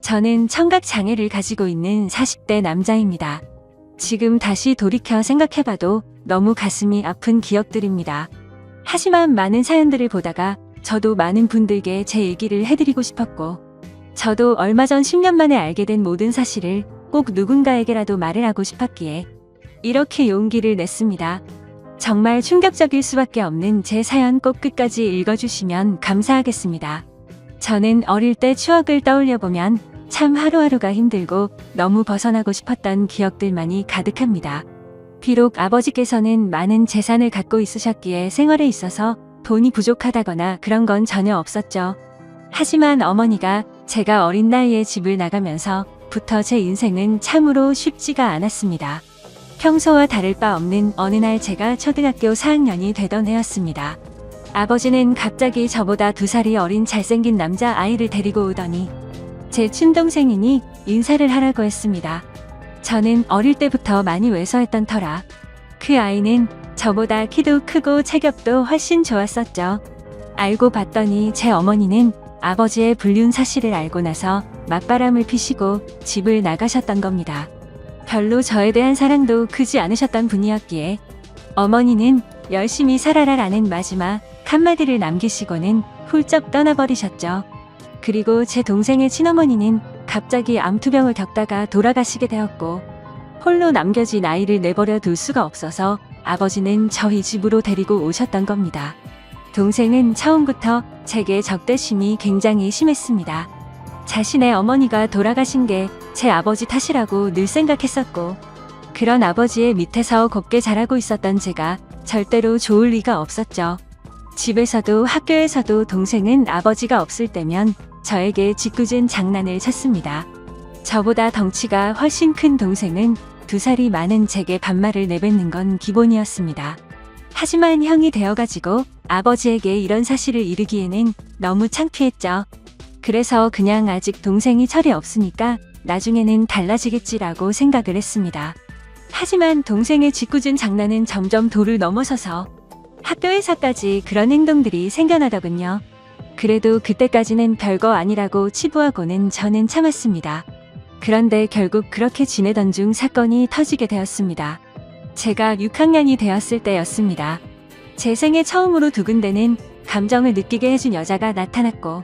저는 청각 장애를 가지고 있는 40대 남자입니다. 지금 다시 돌이켜 생각해봐도 너무 가슴이 아픈 기억들입니다. 하지만 많은 사연들을 보다가 저도 많은 분들께 제 얘기를 해드리고 싶었고, 저도 얼마 전 10년 만에 알게 된 모든 사실을 꼭 누군가에게라도 말을 하고 싶었기에 이렇게 용기를 냈습니다. 정말 충격적일 수밖에 없는 제 사연 꼭 끝까지 읽어주시면 감사하겠습니다. 저는 어릴 때 추억을 떠올려보면 참 하루하루가 힘들고 너무 벗어나고 싶었던 기억들만이 가득합니다. 비록 아버지께서는 많은 재산을 갖고 있으셨기에 생활에 있어서 돈이 부족하다거나 그런 건 전혀 없었죠. 하지만 어머니가 제가 어린 나이에 집을 나가면서부터 제 인생은 참으로 쉽지가 않았습니다. 평소와 다를 바 없는 어느 날 제가 초등학교 4학년이 되던 해였습니다. 아버지는 갑자기 저보다 2살이 어린 잘생긴 남자 아이를 데리고 오더니 제 친동생이니 인사를 하라고 했습니다. 저는 어릴 때부터 많이 왜소했던 터라 그 아이는 저보다 키도 크고 체격도 훨씬 좋았었죠. 알고 봤더니 제 어머니는 아버지의 불륜 사실을 알고 나서 맞바람을 피시고 집을 나가셨던 겁니다. 별로 저에 대한 사랑도 크지 않으셨던 분이었기에 어머니는 열심히 살아라라는 마지막 한마디를 남기시고는 훌쩍 떠나버리셨죠. 그리고 제 동생의 친어머니는 갑자기 암투병을 겪다가 돌아가시게 되었고, 홀로 남겨진 아이를 내버려 둘 수가 없어서 아버지는 저희 집으로 데리고 오셨던 겁니다. 동생은 처음부터 제게 적대심이 굉장히 심했습니다. 자신의 어머니가 돌아가신 게 제 아버지 탓이라고 늘 생각했었고, 그런 아버지의 밑에서 곱게 자라고 있었던 제가 절대로 좋을 리가 없었죠. 집에서도 학교에서도 동생은 아버지가 없을 때면 저에게 짓궂은 장난을 쳤습니다. 저보다 덩치가 훨씬 큰 동생은 2살이 많은 제게 반말을 내뱉는 건 기본이었습니다. 하지만 형이 되어가지고 아버지에게 이런 사실을 이르기에는 너무 창피했죠. 그래서 그냥 아직 동생이 철이 없으니까 나중에는 달라지겠지라고 생각을 했습니다. 하지만 동생의 짓궂은 장난은 점점 도를 넘어서서 학교에서까지 그런 행동들이 생겨나더군요. 그래도 그때까지는 별거 아니라고 치부하고는 저는 참았습니다. 그런데 결국 그렇게 지내던 중 사건이 터지게 되었습니다. 제가 6학년이 되었을 때였습니다. 제 생애 처음으로 두근대는 감정을 느끼게 해준 여자가 나타났고,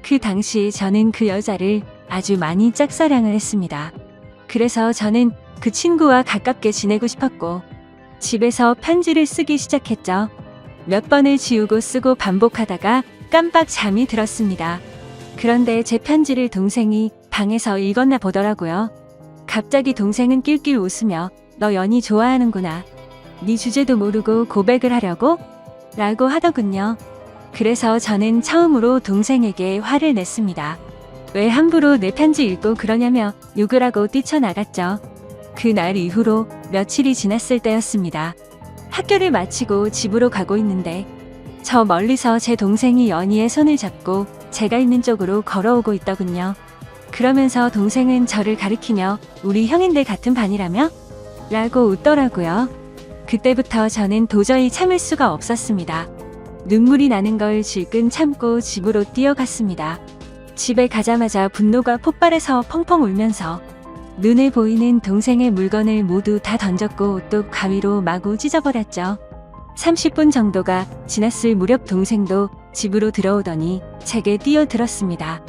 그 당시 저는 그 여자를 아주 많이 짝사랑을 했습니다. 그래서 저는 그 친구와 가깝게 지내고 싶었고, 집에서 편지를 쓰기 시작했죠. 몇 번을 지우고 쓰고 반복하다가 깜빡 잠이 들었습니다. 그런데 제 편지를 동생이 방에서 읽었나 보더라고요. 갑자기 동생은 낄낄 웃으며 "너 연희 좋아하는구나. 네 주제도 모르고 고백을 하려고?" 라고 하더군요. 그래서 저는 처음으로 동생에게 화를 냈습니다. 왜 함부로 내 편지 읽고 그러냐며 욕을 하고 뛰쳐나갔죠. 그날 이후로 며칠이 지났을 때였습니다. 학교를 마치고 집으로 가고 있는데 저 멀리서 제 동생이 연희의 손을 잡고 제가 있는 쪽으로 걸어오고 있더군요. 그러면서 동생은 저를 가리키며 "우리 형인데 같은 반이라며?" 라고 웃더라고요. 그때부터 저는 도저히 참을 수가 없었습니다. 눈물이 나는 걸 질끈 참고 집으로 뛰어갔습니다. 집에 가자마자 분노가 폭발해서 펑펑 울면서 눈에 보이는 동생의 물건을 모두 다 던졌고 옷도 가위로 마구 찢어버렸죠. 30분 정도가 지났을 무렵 동생도 집으로 들어오더니 제게 뛰어들었습니다.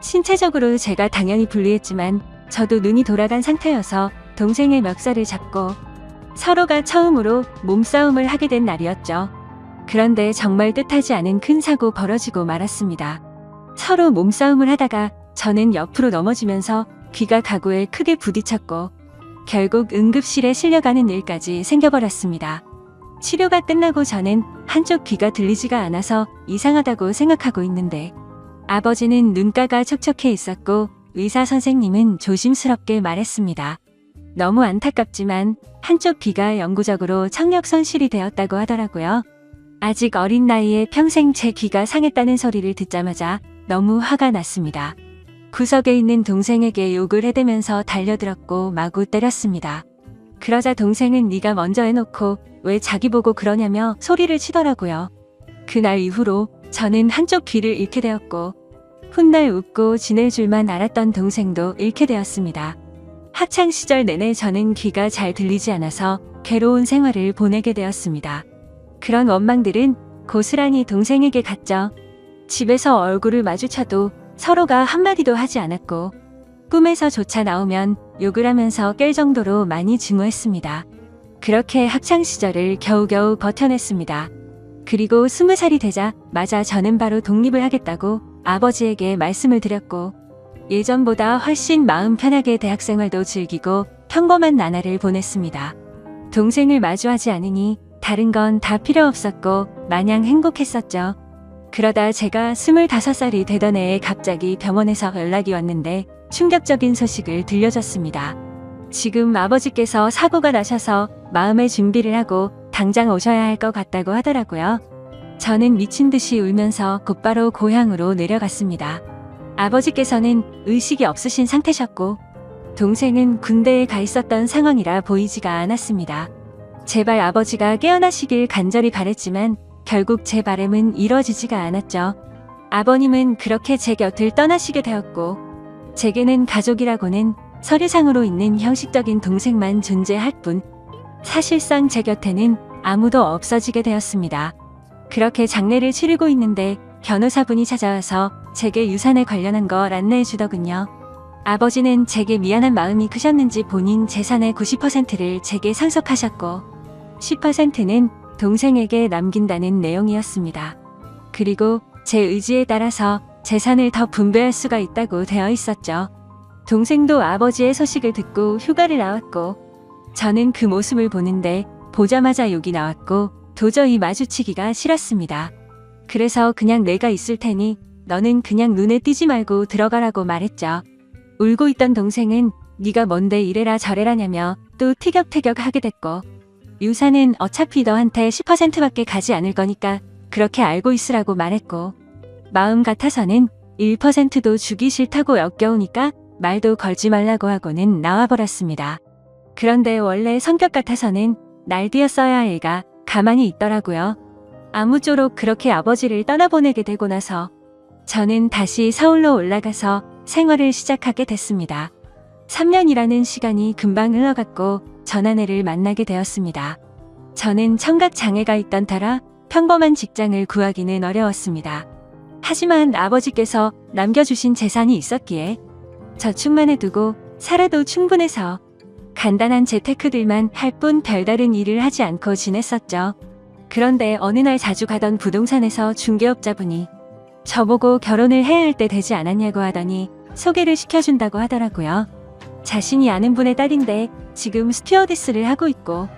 신체적으로 제가 당연히 불리했지만 저도 눈이 돌아간 상태여서 동생의 멱살을 잡고 서로가 처음으로 몸싸움을 하게 된 날이었죠. 그런데 정말 뜻하지 않은 큰 사고 벌어지고 말았습니다. 서로 몸싸움을 하다가 저는 옆으로 넘어지면서 귀가 가구에 크게 부딪혔고 결국 응급실에 실려가는 일까지 생겨버렸습니다. 치료가 끝나고 저는 한쪽 귀가 들리지가 않아서 이상하다고 생각하고 있는데 아버지는 눈가가 촉촉해 있었고 의사 선생님은 조심스럽게 말했습니다. 너무 안타깝지만 한쪽 귀가 영구적으로 청력 손실이 되었다고 하더라고요. 아직 어린 나이에 평생 제 귀가 상했다는 소리를 듣자마자 너무 화가 났습니다. 구석에 있는 동생에게 욕을 해대면서 달려들었고 마구 때렸습니다. 그러자 동생은 "네가 먼저 해놓고 왜 자기 보고 그러냐며 소리를 치더라고요. 그날 이후로 저는 한쪽 귀를 잃게 되었고 훗날 웃고 지낼 줄만 알았던 동생도 잃게 되었습니다. 학창 시절 내내 저는 귀가 잘 들리지 않아서 괴로운 생활을 보내게 되었습니다. 그런 원망들은 고스란히 동생에게 갔죠. 집에서 얼굴을 마주쳐도 서로가 한마디도 하지 않았고 꿈에서조차 나오면 욕을 하면서 깰 정도로 많이 증오했습니다. 그렇게 학창 시절을 겨우겨우 버텨냈습니다. 그리고 20살이 되자마자 저는 바로 독립을 하겠다고 아버지에게 말씀을 드렸고 예전보다 훨씬 마음 편하게 대학생활도 즐기고 평범한 나날을 보냈습니다. 동생을 마주하지 않으니 다른 건 다 필요 없었고 마냥 행복했었죠. 그러다 제가 25살이 되던 해에 갑자기 병원에서 연락이 왔는데 충격적인 소식을 들려줬습니다. 지금 아버지께서 사고가 나셔서 마음의 준비를 하고 당장 오셔야 할 것 같다고 하더라고요. 저는 미친 듯이 울면서 곧바로 고향으로 내려갔습니다. 아버지께서는 의식이 없으신 상태셨고 동생은 군대에 가 있었던 상황이라 보이지가 않았습니다. 제발 아버지가 깨어나시길 간절히 바랬지만 결국 제 바람은 이뤄지지가 않았죠. 아버님은 그렇게 제 곁을 떠나시게 되었고 제게는 가족이라고는 서류상으로 있는 형식적인 동생만 존재할 뿐 사실상 제 곁에는 아무도 없어지게 되었습니다. 그렇게 장례를 치르고 있는데 변호사분이 찾아와서 제게 유산에 관련한 걸 안내해 주더군요. 아버지는 제게 미안한 마음이 크셨는지 본인 재산의 90%를 제게 상속하셨고 10%는 동생에게 남긴다는 내용이었습니다. 그리고 제 의지에 따라서 재산을 더 분배할 수가 있다고 되어 있었죠. 동생도 아버지의 소식을 듣고 휴가를 나왔고 저는 그 모습을 보는데 보자마자 욕이 나왔고 도저히 마주치기가 싫었습니다. 그래서 그냥 내가 있을 테니 너는 그냥 눈에 띄지 말고 들어가라고 말했죠. 울고 있던 동생은 네가 뭔데 이래라 저래라냐며 또 티격태격 하게 됐고 유산은 어차피 너한테 10%밖에 가지 않을 거니까 그렇게 알고 있으라고 말했고 마음 같아서는 1%도 주기 싫다고 역겨우니까 말도 걸지 말라고 하고는 나와버렸습니다. 그런데 원래 성격 같아서는 날뛰었어야 할 애가 가만히 있더라고요. 아무쪼록 그렇게 아버지를 떠나보내게 되고 나서 저는 다시 서울로 올라가서 생활을 시작하게 됐습니다. 3년이라는 시간이 금방 흘러갔고 전 아내를 만나게 되었습니다. 저는 청각장애가 있던 터라 평범한 직장을 구하기는 어려웠습니다. 하지만 아버지께서 남겨주신 재산이 있었기에 저축만 해두고 살아도 충분해서 간단한 재테크들만 할 뿐 별다른 일을 하지 않고 지냈었죠. 그런데 어느 날 자주 가던 부동산에서 중개업자분이 저보고 결혼을 해야 할 때 되지 않았냐고 하더니 소개를 시켜준다고 하더라고요. 자신이 아는 분의 딸인데 지금 스튜어디스를 하고 있고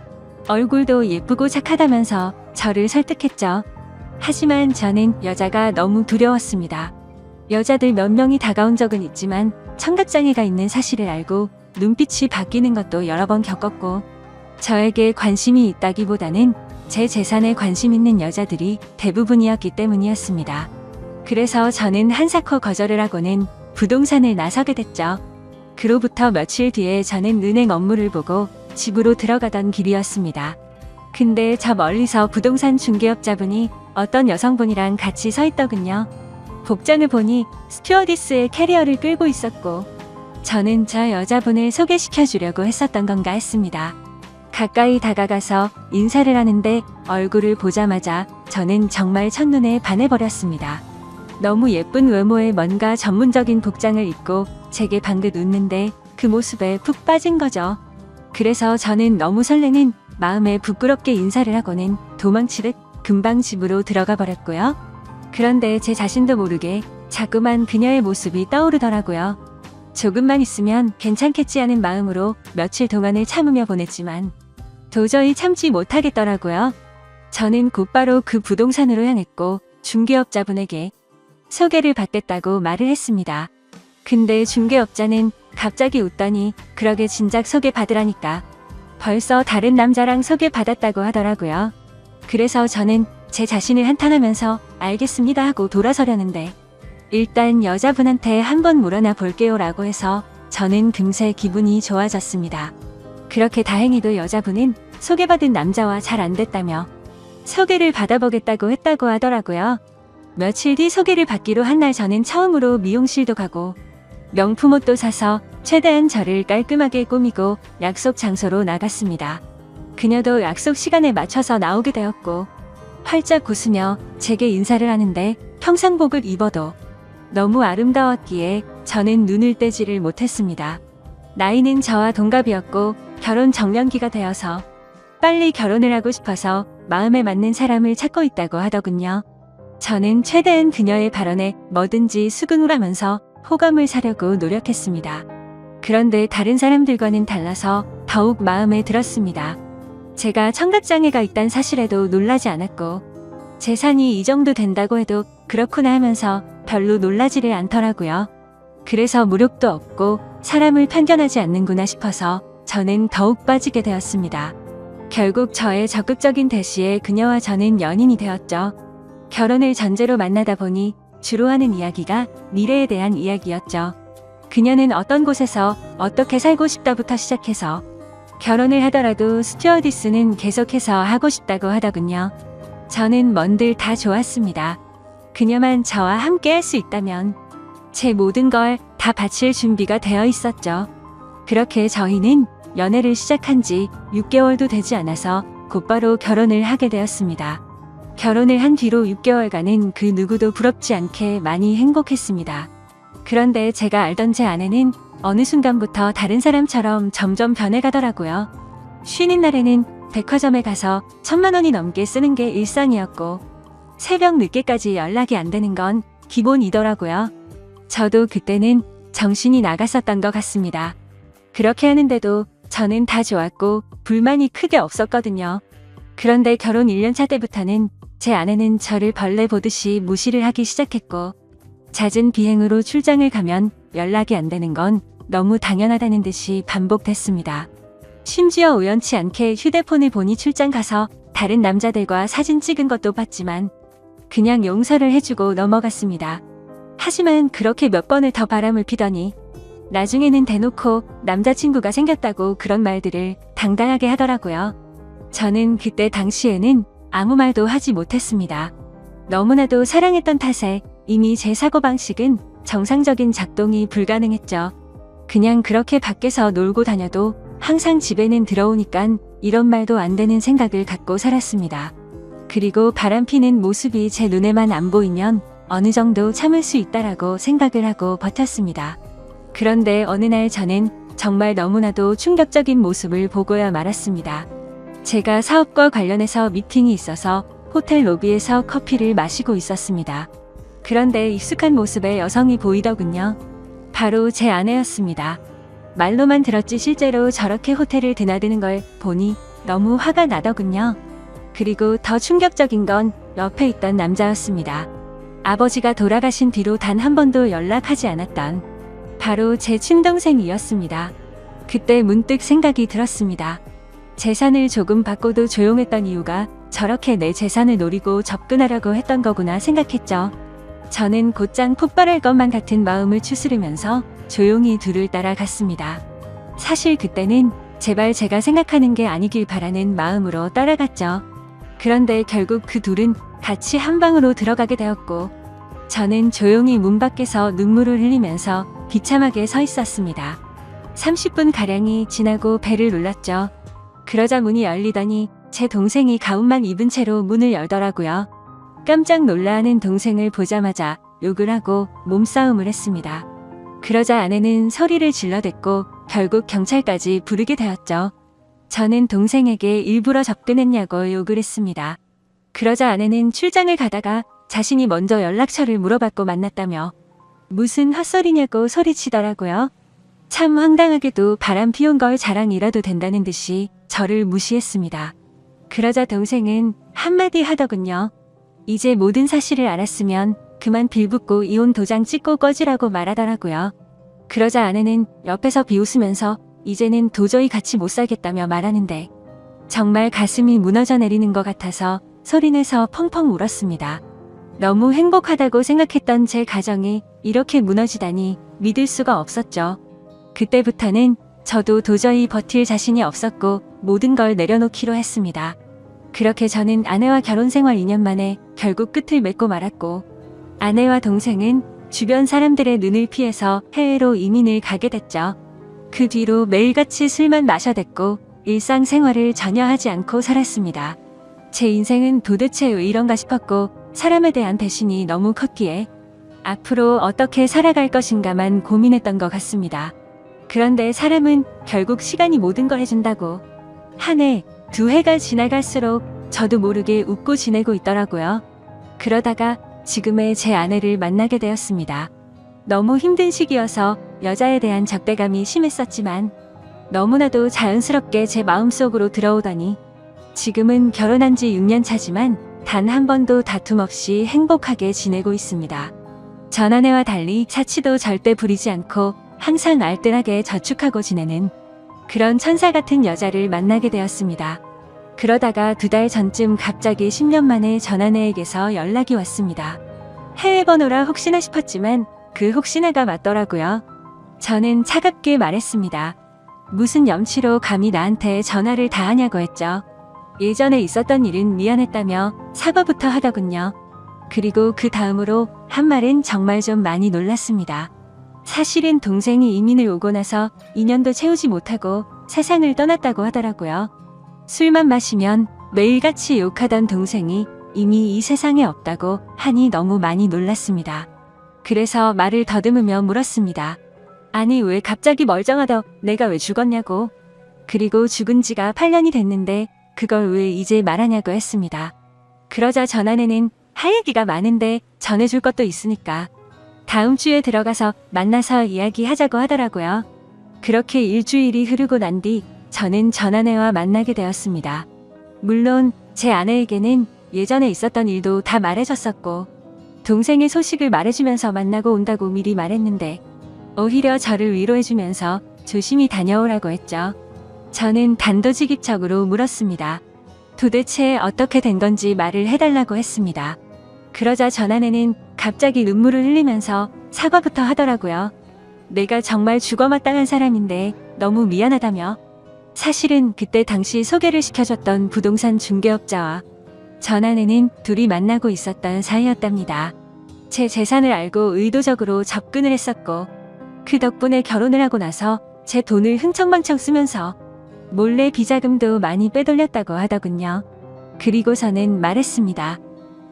얼굴도 예쁘고 착하다면서 저를 설득했죠. 하지만 저는 여자가 너무 두려웠습니다. 여자들 몇 명이 다가온 적은 있지만 청각장애가 있는 사실을 알고 눈빛이 바뀌는 것도 여러 번 겪었고 저에게 관심이 있다기보다는 제 재산에 관심 있는 여자들이 대부분이었기 때문이었습니다. 그래서 저는 한사코 거절을 하고는 부동산을 나서게 됐죠. 그로부터 며칠 뒤에 저는 은행 업무를 보고 집으로 들어가던 길이었습니다. 근데 저 멀리서 부동산 중개업자분이 어떤 여성분이랑 같이 서 있더군요. 복장을 보니 스튜어디스의 캐리어를 끌고 있었고 저는 저 여자분을 소개시켜 주려고 했었던 건가 했습니다. 가까이 다가가서 인사를 하는데 얼굴을 보자마자 저는 정말 첫눈에 반해버렸습니다. 너무 예쁜 외모에 뭔가 전문적인 복장을 입고 제게 방긋 웃는데 그 모습에 푹 빠진 거죠. 그래서 저는 너무 설레는 마음에 부끄럽게 인사를 하고는 도망치듯 금방 집으로 들어가 버렸고요. 그런데 제 자신도 모르게 자꾸만 그녀의 모습이 떠오르더라고요. 조금만 있으면 괜찮겠지 하는 마음으로 며칠 동안을 참으며 보냈지만 도저히 참지 못하겠더라고요. 저는 곧바로 그 부동산으로 향했고 중개업자분에게 소개를 받겠다고 말을 했습니다. 근데 중개업자는 갑자기 웃더니 그러게 진작 소개받으라니까 벌써 다른 남자랑 소개받았다고 하더라고요. 그래서 저는 제 자신을 한탄하면서 알겠습니다 하고 돌아서려는데 일단 여자분한테 한번 물어나 볼게요 라고 해서 저는 금세 기분이 좋아졌습니다. 그렇게 다행히도 여자분은 소개받은 남자와 잘 안 됐다며 소개를 받아보겠다고 했다고 하더라고요. 며칠 뒤 소개를 받기로 한 날 저는 처음으로 미용실도 가고 명품 옷도 사서 최대한 저를 깔끔하게 꾸미고 약속 장소로 나갔습니다. 그녀도 약속 시간에 맞춰서 나오게 되었고 활짝 웃으며 제게 인사를 하는데 평상복을 입어도 너무 아름다웠기에 저는 눈을 떼지를 못했습니다. 나이는 저와 동갑이었고 결혼 정년기가 되어서 빨리 결혼을 하고 싶어서 마음에 맞는 사람을 찾고 있다고 하더군요. 저는 최대한 그녀의 발언에 뭐든지 수긍을 하면서 호감을 사려고 노력했습니다. 그런데 다른 사람들과는 달라서 더욱 마음에 들었습니다. 제가 청각장애가 있다는 사실에도 놀라지 않았고 재산이 이 정도 된다고 해도 그렇구나 하면서 별로 놀라지를 않더라고요. 그래서 무력도 없고 사람을 편견하지 않는구나 싶어서 저는 더욱 빠지게 되었습니다. 결국 저의 적극적인 대시에 그녀와 저는 연인이 되었죠. 결혼을 전제로 만나다 보니 주로 하는 이야기가 미래에 대한 이야기였죠. 그녀는 어떤 곳에서 어떻게 살고 싶다부터 시작해서 결혼을 하더라도 스튜어디스는 계속해서 하고 싶다고 하더군요. 저는 뭔들 다 좋았습니다. 그녀만 저와 함께 할 수 있다면 제 모든 걸 다 바칠 준비가 되어 있었죠. 그렇게 저희는 연애를 시작한 지 6개월도 되지 않아서 곧바로 결혼을 하게 되었습니다. 결혼을 한 뒤로 6개월간은 그 누구도 부럽지 않게 많이 행복했습니다. 그런데 제가 알던 제 아내는 어느 순간부터 다른 사람처럼 점점 변해가더라고요. 쉬는 날에는 백화점에 가서 1,000만 원이 넘게 쓰는 게 일상이었고 새벽 늦게까지 연락이 안 되는 건 기본이더라고요. 저도 그때는 정신이 나갔었던 것 같습니다. 그렇게 하는데도 저는 다 좋았고 불만이 크게 없었거든요. 그런데 결혼 1년차 때부터는 제 아내는 저를 벌레 보듯이 무시를 하기 시작했고 잦은 비행으로 출장을 가면 연락이 안 되는 건 너무 당연하다는 듯이 반복됐습니다. 심지어 우연치 않게 휴대폰을 보니 출장 가서 다른 남자들과 사진 찍은 것도 봤지만 그냥 용서를 해주고 넘어갔습니다. 하지만 그렇게 몇 번을 더 바람을 피더니 나중에는 대놓고 남자친구가 생겼다고 그런 말들을 당당하게 하더라고요. 저는 그때 당시에는 아무 말도 하지 못했습니다. 너무나도 사랑했던 탓에 이미 제 사고방식은 정상적인 작동이 불가능했죠. 그냥 그렇게 밖에서 놀고 다녀도 항상 집에는 들어오니깐 이런 말도 안 되는 생각을 갖고 살았습니다. 그리고 바람피는 모습이 제 눈에만 안 보이면 어느 정도 참을 수 있다라고 생각을 하고 버텼습니다. 그런데 어느 날 저는 정말 너무나도 충격적인 모습을 보고야 말았습니다. 제가 사업과 관련해서 미팅이 있어서 호텔 로비에서 커피를 마시고 있었습니다. 그런데 익숙한 모습의 여성이 보이더군요. 바로 제 아내였습니다. 말로만 들었지 실제로 저렇게 호텔을 드나드는 걸 보니 너무 화가 나더군요. 그리고 더 충격적인 건 옆에 있던 남자였습니다. 아버지가 돌아가신 뒤로 단 한 번도 연락하지 않았던 바로 제 친동생이었습니다. 그때 문득 생각이 들었습니다. 재산을 조금 받고도 조용했던 이유가 저렇게 내 재산을 노리고 접근하려고 했던 거구나 생각했죠. 저는 곧장 폭발할 것만 같은 마음을 추스르면서 조용히 둘을 따라갔습니다. 사실 그때는 제발 제가 생각하는 게 아니길 바라는 마음으로 따라갔죠. 그런데 결국 그 둘은 같이 한 방으로 들어가게 되었고 저는 조용히 문 밖에서 눈물을 흘리면서 비참하게 서 있었습니다. 30분가량이 지나고 벨을 눌렀죠. 그러자 문이 열리더니 제 동생이 가운만 입은 채로 문을 열더라고요. 깜짝 놀라하는 동생을 보자마자 욕을 하고 몸싸움을 했습니다. 그러자 아내는 소리를 질러댔고 결국 경찰까지 부르게 되었죠. 저는 동생에게 일부러 접근했냐고 욕을 했습니다. 그러자 아내는 출장을 가다가 자신이 먼저 연락처를 물어봤고 만났다며 무슨 헛소리냐고 소리치더라고요. 참 황당하게도 바람 피운 걸 자랑이라도 된다는 듯이 저를 무시했습니다. 그러자 동생은 한마디 하더군요. 이제 모든 사실을 알았으면 그만 빌붙고 이혼 도장 찍고 꺼지라고 말하더라고요. 그러자 아내는 옆에서 비웃으면서 이제는 도저히 같이 못 살겠다며 말하는데 정말 가슴이 무너져 내리는 것 같아서 소리내서 펑펑 울었습니다. 너무 행복하다고 생각했던 제 가정이 이렇게 무너지다니 믿을 수가 없었죠. 그때부터는 저도 도저히 버틸 자신이 없었고 모든 걸 내려놓기로 했습니다. 그렇게 저는 아내와 결혼 생활 2년 만에 결국 끝을 맺고 말았고 아내와 동생은 주변 사람들의 눈을 피해서 해외로 이민을 가게 됐죠. 그 뒤로 매일같이 술만 마셔댔고 일상생활을 전혀 하지 않고 살았습니다. 제 인생은 도대체 왜 이런가 싶었고 사람에 대한 배신이 너무 컸기에 앞으로 어떻게 살아갈 것인가만 고민했던 것 같습니다. 그런데 사람은 결국 시간이 모든 걸 해준다고. 한 해, 두 해가 지나갈수록 저도 모르게 웃고 지내고 있더라고요. 그러다가 지금의 제 아내를 만나게 되었습니다. 너무 힘든 시기여서 여자에 대한 적대감이 심했었지만 너무나도 자연스럽게 제 마음속으로 들어오더니 지금은 결혼한 지 6년 차지만 단 한 번도 다툼 없이 행복하게 지내고 있습니다. 전 아내와 달리 사치도 절대 부리지 않고 항상 알뜰하게 저축하고 지내는 그런 천사 같은 여자를 만나게 되었습니다. 그러다가 2달 전쯤 갑자기 10년 만에 전 아내에게서 연락이 왔습니다. 해외 번호라 혹시나 싶었지만 그 혹시나가 맞더라고요. 저는 차갑게 말했습니다. 무슨 염치로 감히 나한테 전화를 다 하냐고 했죠. 예전에 있었던 일은 미안했다며 사과부터 하더군요. 그리고 그 다음으로 한 말은 정말 좀 많이 놀랐습니다. 사실은 동생이 이민을 오고 나서 2년도 채우지 못하고 세상을 떠났다고 하더라고요. 술만 마시면 매일같이 욕하던 동생이 이미 이 세상에 없다고 하니 너무 많이 놀랐습니다. 그래서 말을 더듬으며 물었습니다. 아니 왜 갑자기 멀쩡하다 내가 왜 죽었냐고. 그리고 죽은 지가 8년이 됐는데 그걸 왜 이제 말하냐고 했습니다. 그러자 전 아내는 할 얘기가 많은데 전해줄 것도 있으니까 다음 주에 들어가서 만나서 이야기하자고 하더라고요. 그렇게 일주일이 흐르고 난 뒤 저는 전 아내와 만나게 되었습니다. 물론 제 아내에게는 예전에 있었던 일도 다 말해줬었고 동생의 소식을 말해주면서 만나고 온다고 미리 말했는데 오히려 저를 위로해주면서 조심히 다녀오라고 했죠. 저는 단도직입적으로 물었습니다. 도대체 어떻게 된 건지 말을 해달라고 했습니다. 그러자 전 아내는 갑자기 눈물을 흘리면서 사과부터 하더라고요. 내가 정말 죽어마땅한 사람인데 너무 미안하다며. 사실은 그때 당시 소개를 시켜줬던 부동산 중개업자와 전 아내는 둘이 만나고 있었던 사이였답니다. 제 재산을 알고 의도적으로 접근을 했었고 그 덕분에 결혼을 하고 나서 제 돈을 흥청망청 쓰면서 몰래 비자금도 많이 빼돌렸다고 하더군요. 그리고서는 말했습니다.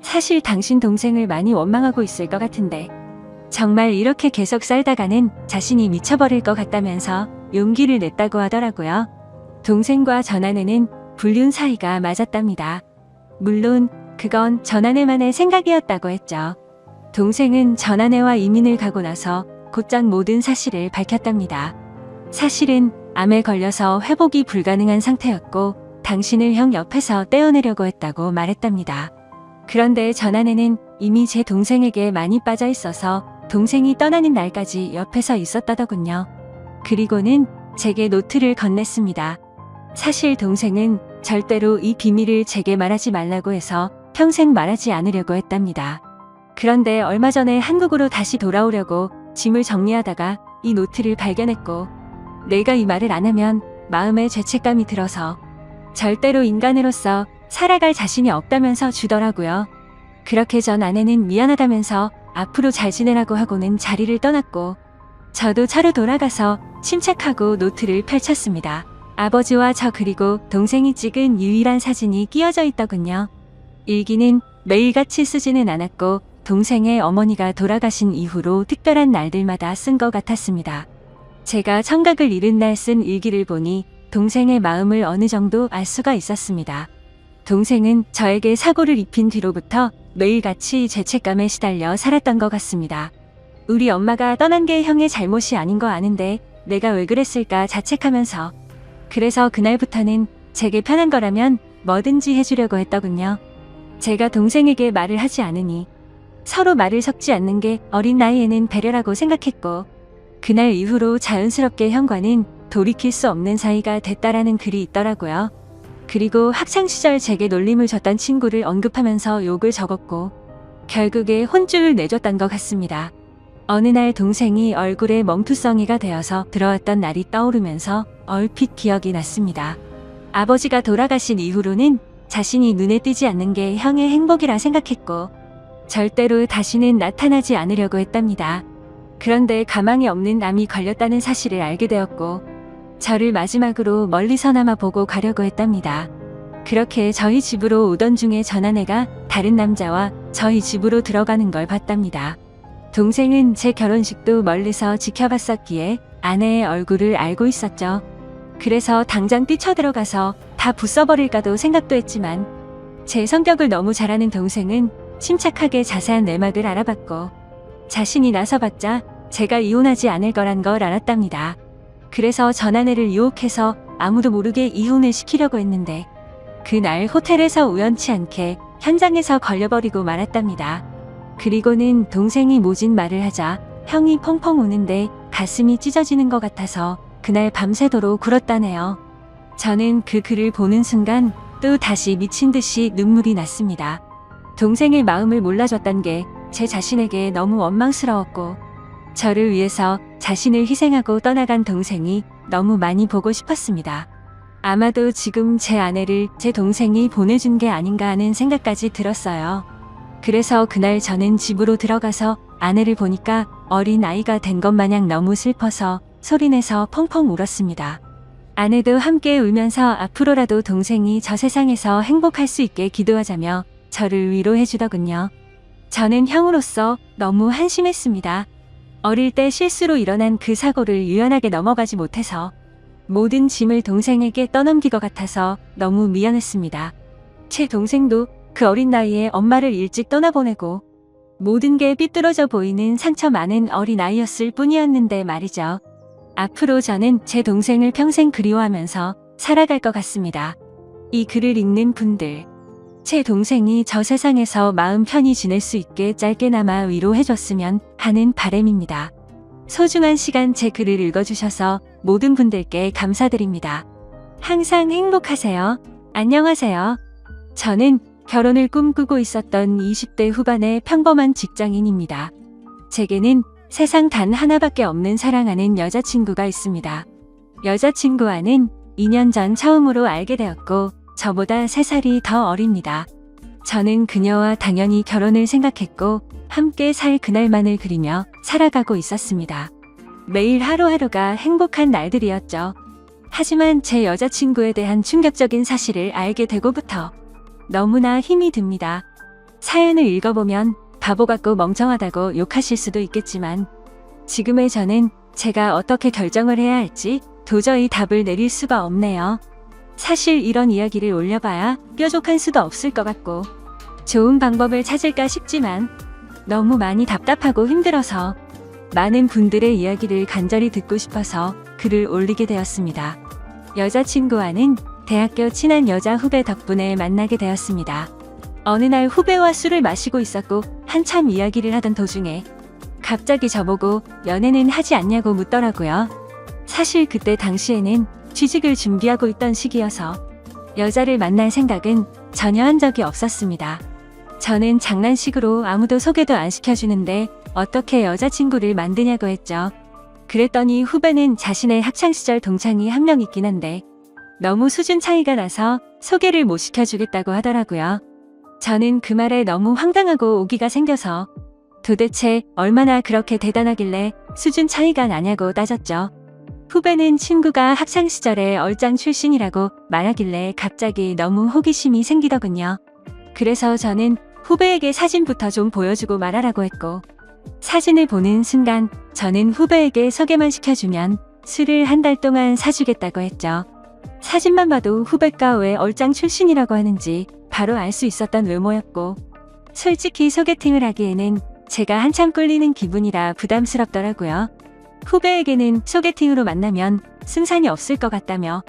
사실 당신 동생을 많이 원망하고 있을 것 같은데 정말 이렇게 계속 살다가는 자신이 미쳐버릴 것 같다면서 용기를 냈다고 하더라고요. 동생과 전 아내는 불륜 사이가 맞았답니다. 물론 그건 전 아내만의 생각이었다고 했죠. 동생은 전 아내와 이민을 가고 나서 곧장 모든 사실을 밝혔답니다. 사실은 암에 걸려서 회복이 불가능한 상태였고 당신을 형 옆에서 떼어내려고 했다고 말했답니다. 그런데 전 아내는 이미 제 동생에게 많이 빠져 있어서 동생이 떠나는 날까지 옆에서 있었다더군요. 그리고는 제게 노트를 건넸습니다. 사실 동생은 절대로 이 비밀을 제게 말하지 말라고 해서 평생 말하지 않으려고 했답니다. 그런데 얼마 전에 한국으로 다시 돌아오려고 짐을 정리하다가 이 노트를 발견했고 내가 이 말을 안 하면 마음에 죄책감이 들어서 절대로 인간으로서 살아갈 자신이 없다면서 주더라고요. 그렇게 전 아내는 미안하다면서 앞으로 잘 지내라고 하고는 자리를 떠났고 저도 차로 돌아가서 침착하고 노트를 펼쳤습니다. 아버지와 저 그리고 동생이 찍은 유일한 사진이 끼어져 있더군요. 일기는 매일같이 쓰지는 않았고 동생의 어머니가 돌아가신 이후로 특별한 날들마다 쓴 것 같았습니다. 제가 청각을 잃은 날 쓴 일기를 보니 동생의 마음을 어느 정도 알 수가 있었습니다. 동생은 저에게 사고를 입힌 뒤로부터 매일같이 죄책감에 시달려 살았던 것 같습니다. 우리 엄마가 떠난 게 형의 잘못이 아닌 거 아는데 내가 왜 그랬을까 자책하면서 그래서 그날부터는 제게 편한 거라면 뭐든지 해주려고 했더군요. 제가 동생에게 말을 하지 않으니 서로 말을 섞지 않는 게 어린 나이에는 배려라고 생각했고 그날 이후로 자연스럽게 형과는 돌이킬 수 없는 사이가 됐다라는 글이 있더라고요. 그리고 학창시절 제게 놀림을 줬던 친구를 언급하면서 욕을 적었고 결국에 혼쭐을 내줬던 것 같습니다. 어느 날 동생이 얼굴에 멍투성이가 되어서 들어왔던 날이 떠오르면서 얼핏 기억이 났습니다. 아버지가 돌아가신 이후로는 자신이 눈에 띄지 않는 게 형의 행복이라 생각했고 절대로 다시는 나타나지 않으려고 했답니다. 그런데 가망이 없는 암이 걸렸다는 사실을 알게 되었고 저를 마지막으로 멀리서나마 보고 가려고 했답니다. 그렇게 저희 집으로 오던 중에 전 아내가 다른 남자와 저희 집으로 들어가는 걸 봤답니다. 동생은 제 결혼식도 멀리서 지켜봤었기에 아내의 얼굴을 알고 있었죠. 그래서 당장 뛰쳐들어가서 다 부숴버릴까도 생각도 했지만 제 성격을 너무 잘 아는 동생은 침착하게 자세한 내막을 알아봤고 자신이 나서봤자 제가 이혼하지 않을 거란 걸 알았답니다. 그래서 전 아내를 유혹해서 아무도 모르게 이혼을 시키려고 했는데 그날 호텔에서 우연치 않게 현장에서 걸려버리고 말았답니다. 그리고는 동생이 모진 말을 하자 형이 펑펑 우는데 가슴이 찢어지는 것 같아서 그날 밤새도록 울었다네요. 저는 그 글을 보는 순간 또 다시 미친 듯이 눈물이 났습니다. 동생의 마음을 몰라줬던 게 제 자신에게 너무 원망스러웠고 저를 위해서 자신을 희생하고 떠나간 동생이 너무 많이 보고 싶었습니다. 아마도 지금 제 아내를 제 동생이 보내준 게 아닌가 하는 생각까지 들었어요. 그래서 그날 저는 집으로 들어가서 아내를 보니까 어린 아이가 된 것 마냥 너무 슬퍼서 소리내서 펑펑 울었습니다. 아내도 함께 울면서 앞으로라도 동생이 저 세상에서 행복할 수 있게 기도하자며 저를 위로해 주더군요. 저는 형으로서 너무 한심했습니다. 어릴 때 실수로 일어난 그 사고를 유연하게 넘어가지 못해서 모든 짐을 동생에게 떠넘긴 것 같아서 너무 미안했습니다. 제 동생도 그 어린 나이에 엄마를 일찍 떠나보내고 모든 게 삐뚤어져 보이는 상처 많은 어린 아이였을 뿐이었는데 말이죠. 앞으로 저는 제 동생을 평생 그리워하면서 살아갈 것 같습니다. 이 글을 읽는 분들, 제 동생이 저 세상에서 마음 편히 지낼 수 있게 짧게나마 위로해줬으면 하는 바람입니다. 소중한 시간 제 글을 읽어주셔서 모든 분들께 감사드립니다. 항상 행복하세요. 안녕하세요. 저는 결혼을 꿈꾸고 있었던 20대 후반의 평범한 직장인입니다. 제게는 세상 단 하나밖에 없는 사랑하는 여자친구가 있습니다. 여자친구와는 2년 전 처음으로 알게 되었고 저보다 3살이 더 어립니다. 저는 그녀와 당연히 결혼을 생각했고 함께 살 그날만을 그리며 살아가고 있었습니다. 매일 하루하루가 행복한 날들이었죠. 하지만 제 여자친구에 대한 충격적인 사실을 알게 되고부터 너무나 힘이 듭니다. 사연을 읽어보면 바보 같고 멍청하다고 욕하실 수도 있겠지만 지금의 저는 제가 어떻게 결정을 해야 할지 도저히 답을 내릴 수가 없네요. 사실 이런 이야기를 올려봐야 뾰족한 수도 없을 것 같고 좋은 방법을 찾을까 싶지만 너무 많이 답답하고 힘들어서 많은 분들의 이야기를 간절히 듣고 싶어서 글을 올리게 되었습니다. 여자친구와는 대학교 친한 여자 후배 덕분에 만나게 되었습니다. 어느 날 후배와 술을 마시고 있었고 한참 이야기를 하던 도중에 갑자기 저보고 연애는 하지 않냐고 묻더라고요. 사실 그때 당시에는 취직을 준비하고 있던 시기여서 여자를 만날 생각은 전혀 한 적이 없었습니다. 저는 장난식으로 아무도 소개도 안 시켜주는데 어떻게 여자친구를 만드냐고 했죠. 그랬더니 후배는 자신의 학창시절 동창이 한 명 있긴 한데 너무 수준 차이가 나서 소개를 못 시켜주겠다고 하더라고요. 저는 그 말에 너무 황당하고 오기가 생겨서 도대체 얼마나 그렇게 대단하길래 수준 차이가 나냐고 따졌죠. 후배는 친구가 학창시절에 얼짱 출신이라고 말하길래 갑자기 너무 호기심이 생기더군요. 그래서 저는 후배에게 사진부터 좀 보여주고 말하라고 했고 사진을 보는 순간 저는 후배에게 소개만 시켜주면 술을 한 달 동안 사주겠다고 했죠. 사진만 봐도 후배가 왜 얼짱 출신이라고 하는지 바로 알 수 있었던 외모였고 솔직히 소개팅을 하기에는 제가 한참 꿀리는 기분이라 부담스럽더라고요. 후배에게는 소개팅으로 만나면 승산이 없을 것 같다며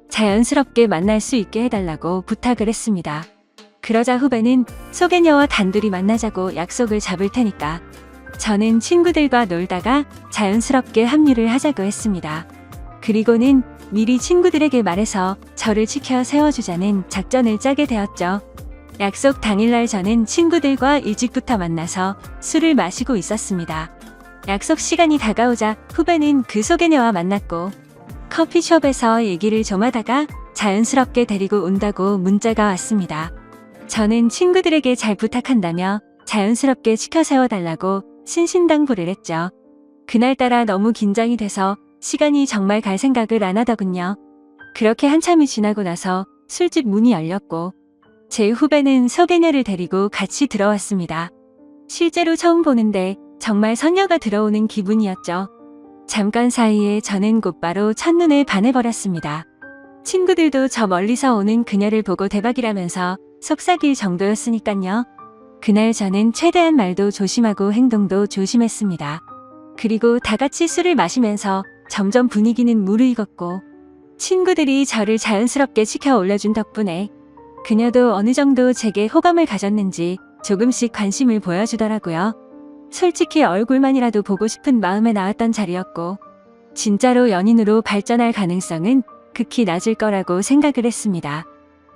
자연스럽게 만날 수 있게 해달라고 부탁을 했습니다. 그러자 후배는 소개녀와 단둘이 만나자고 약속을 잡을 테니까 저는 친구들과 놀다가 자연스럽게 합류를 하자고 했습니다. 그리고는 미리 친구들에게 말해서 저를 지켜 세워주자는 작전을 짜게 되었죠. 약속 당일날 저는 친구들과 일찍부터 만나서 술을 마시고 있었습니다. 약속 시간이 다가오자 후배는 그 소개녀와 만났고 커피숍에서 얘기를 좀 하다가 자연스럽게 데리고 온다고 문자가 왔습니다. 저는 친구들에게 잘 부탁한다며 자연스럽게 시켜 세워달라고 신신당부를 했죠. 그날따라 너무 긴장이 돼서 시간이 정말 갈 생각을 안 하더군요. 그렇게 한참이 지나고 나서 술집 문이 열렸고 제 후배는 소개녀를 데리고 같이 들어왔습니다. 실제로 처음 보는데 정말 선녀가 들어오는 기분이었죠. 잠깐 사이에 저는 곧바로 첫눈에 반해버렸습니다. 친구들도 저 멀리서 오는 그녀를 보고 대박이라면서 속삭일 정도였으니깐요. 그날 저는 최대한 말도 조심하고 행동도 조심했습니다. 그리고 다 같이 술을 마시면서 점점 분위기는 무르익었고 친구들이 저를 자연스럽게 시켜 올려준 덕분에 그녀도 어느 정도 제게 호감을 가졌는지 조금씩 관심을 보여주더라고요. 솔직히 얼굴만이라도 보고 싶은 마음에 나왔던 자리였고 진짜로 연인으로 발전할 가능성은 극히 낮을 거라고 생각을 했습니다.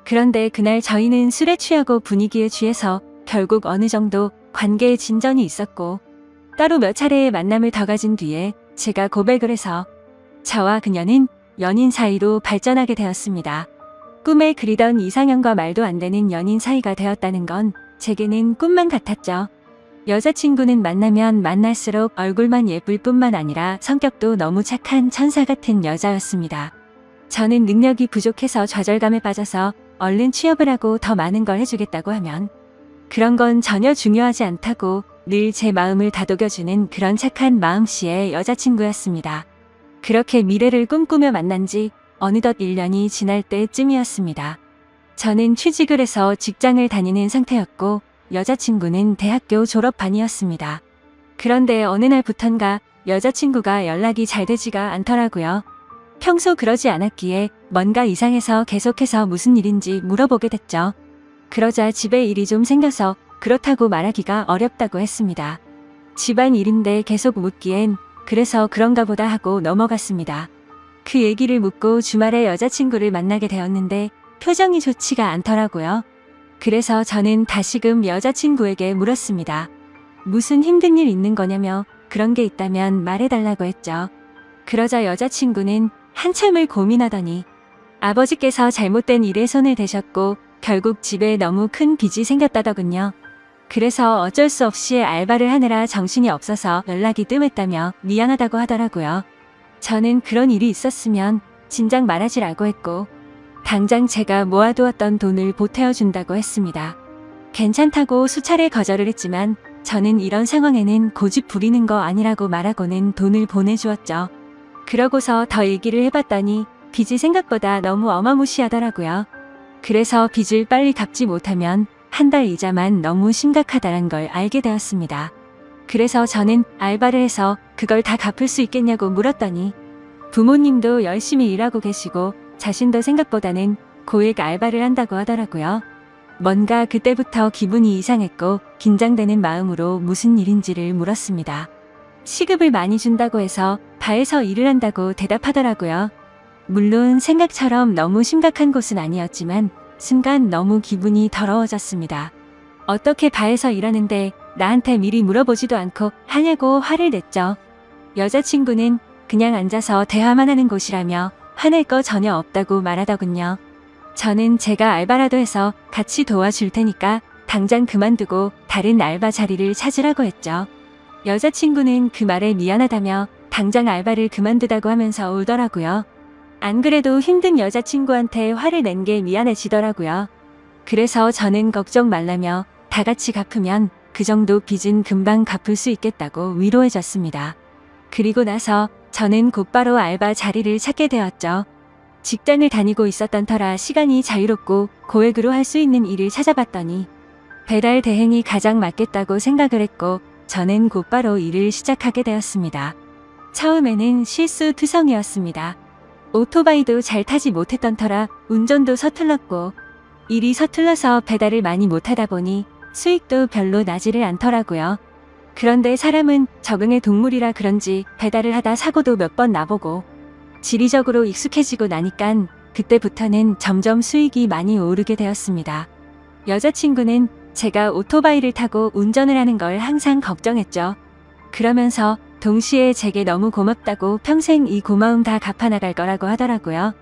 그런데 그날 저희는 술에 취하고 분위기에 취해서 결국 어느 정도 관계에 진전이 있었고 따로 몇 차례의 만남을 더 가진 뒤에 제가 고백을 해서 저와 그녀는 연인 사이로 발전하게 되었습니다. 꿈에 그리던 이상형과 말도 안 되는 연인 사이가 되었다는 건 제게는 꿈만 같았죠. 여자친구는 만나면 만날수록 얼굴만 예쁠 뿐만 아니라 성격도 너무 착한 천사 같은 여자였습니다. 저는 능력이 부족해서 좌절감에 빠져서 얼른 취업을 하고 더 많은 걸 해주겠다고 하면 그런 건 전혀 중요하지 않다고 늘 제 마음을 다독여주는 그런 착한 마음씨의 여자친구였습니다. 그렇게 미래를 꿈꾸며 만난 지 어느덧 1년이 지날 때쯤이었습니다. 저는 취직을 해서 직장을 다니는 상태였고 여자친구는 대학교 졸업반이었습니다. 그런데 어느 날부턴가 여자친구가 연락이 잘 되지가 않더라고요. 평소 그러지 않았기에 뭔가 이상해서 계속해서 무슨 일인지 물어보게 됐죠. 그러자 집에 일이 좀 생겨서 그렇다고 말하기가 어렵다고 했습니다. 집안 일인데 계속 묻기엔 그래서 그런가 보다 하고 넘어갔습니다. 그 얘기를 묻고 주말에 여자친구를 만나게 되었는데 표정이 좋지가 않더라고요. 그래서 저는 다시금 여자친구에게 물었습니다. 무슨 힘든 일 있는 거냐며 그런 게 있다면 말해달라고 했죠. 그러자 여자친구는 한참을 고민하더니 아버지께서 잘못된 일에 손을 대셨고 결국 집에 너무 큰 빚이 생겼다더군요. 그래서 어쩔 수 없이 알바를 하느라 정신이 없어서 연락이 뜸했다며 미안하다고 하더라고요. 저는 그런 일이 있었으면 진작 말하지라고 했고 당장 제가 모아두었던 돈을 보태어준다고 했습니다. 괜찮다고 수차례 거절을 했지만 저는 이런 상황에는 고집 부리는 거 아니라고 말하고는 돈을 보내주었죠. 그러고서 더 얘기를 해봤더니 빚이 생각보다 너무 어마무시하더라고요. 그래서 빚을 빨리 갚지 못하면 한 달 이자만 너무 심각하다는 걸 알게 되었습니다. 그래서 저는 알바를 해서 그걸 다 갚을 수 있겠냐고 물었더니 부모님도 열심히 일하고 계시고 자신도 생각보다는 고액 알바를 한다고 하더라고요. 뭔가 그때부터 기분이 이상했고 긴장되는 마음으로 무슨 일인지를 물었습니다. 시급을 많이 준다고 해서 바에서 일을 한다고 대답하더라고요. 물론 생각처럼 너무 심각한 곳은 아니었지만 순간 너무 기분이 더러워졌습니다. 어떻게 바에서 일하는데 나한테 미리 물어보지도 않고 하냐고 화를 냈죠. 여자친구는 그냥 앉아서 대화만 하는 곳이라며 화낼 거 전혀 없다고 말하더군요. 저는 제가 알바라도 해서 같이 도와줄 테니까 당장 그만두고 다른 알바 자리를 찾으라고 했죠. 여자친구는 그 말에 미안하다며 당장 알바를 그만두다고 하면서 울더라고요. 안 그래도 힘든 여자친구한테 화를 낸 게 미안해지더라고요. 그래서 저는 걱정 말라며 다 같이 갚으면 그 정도 빚은 금방 갚을 수 있겠다고 위로해줬습니다. 그리고 나서 저는 곧바로 알바 자리를 찾게 되었죠. 직장을 다니고 있었던 터라 시간이 자유롭고 고액으로 할 수 있는 일을 찾아봤더니 배달 대행이 가장 맞겠다고 생각을 했고 저는 곧바로 일을 시작하게 되었습니다. 처음에는 실수투성이었습니다. 오토바이도 잘 타지 못했던 터라 운전도 서툴렀고 일이 서툴러서 배달을 많이 못하다 보니 수익도 별로 나지를 않더라고요. 그런데 사람은 적응의 동물이라 그런지 배달을 하다 사고도 몇 번 나보고 지리적으로 익숙해지고 나니깐 그때부터는 점점 수익이 많이 오르게 되었습니다. 여자친구는 제가 오토바이를 타고 운전을 하는 걸 항상 걱정했죠. 그러면서 동시에 제게 너무 고맙다고 평생 이 고마움 다 갚아나갈 거라고 하더라고요.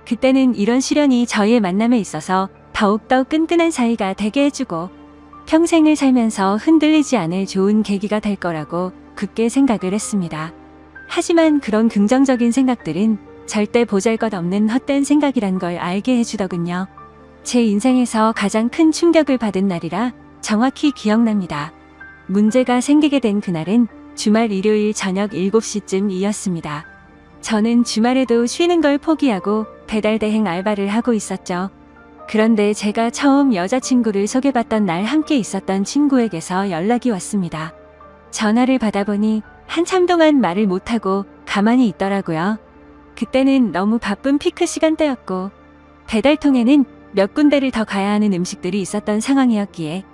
그때는 이런 시련이 저희의 만남에 있어서 더욱더 끈끈한 사이가 되게 해주고 평생을 살면서 흔들리지 않을 좋은 계기가 될 거라고 굳게 생각을 했습니다. 하지만 그런 긍정적인 생각들은 절대 보잘것없는 헛된 생각이란 걸 알게 해주더군요. 제 인생에서 가장 큰 충격을 받은 날이라 정확히 기억납니다. 문제가 생기게 된 그날은 주말 일요일 저녁 7시쯤이었습니다. 저는 주말에도 쉬는 걸 포기하고 배달 대행 알바를 하고 있었죠. 그런데 제가 처음 여자친구를 소개받던 날 함께 있었던 친구에게서 연락이 왔습니다. 전화를 받아보니 한참 동안 말을 못하고 가만히 있더라고요. 그때는 너무 바쁜 피크 시간대였고 배달통에는 몇 군데를 더 가야 하는 음식들이 있었던 상황이었기에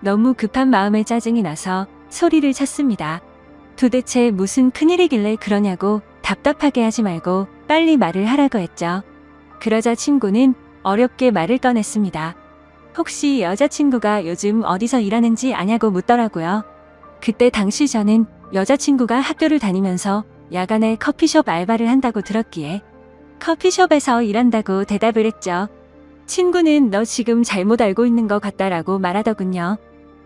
너무 급한 마음에 짜증이 나서 소리를 쳤습니다. 도대체 무슨 큰일이길래 그러냐고 답답하게 하지 말고 빨리 말을 하라고 했죠. 그러자 친구는 어렵게 말을 꺼냈습니다. 혹시 여자친구가 요즘 어디서 일하는지 아냐고 묻더라고요. 그때 당시 저는 여자친구가 학교를 다니면서 야간에 커피숍 알바를 한다고 들었기에 커피숍에서 일한다고 대답을 했죠. 친구는 너 지금 잘못 알고 있는 것 같다라고 말하더군요.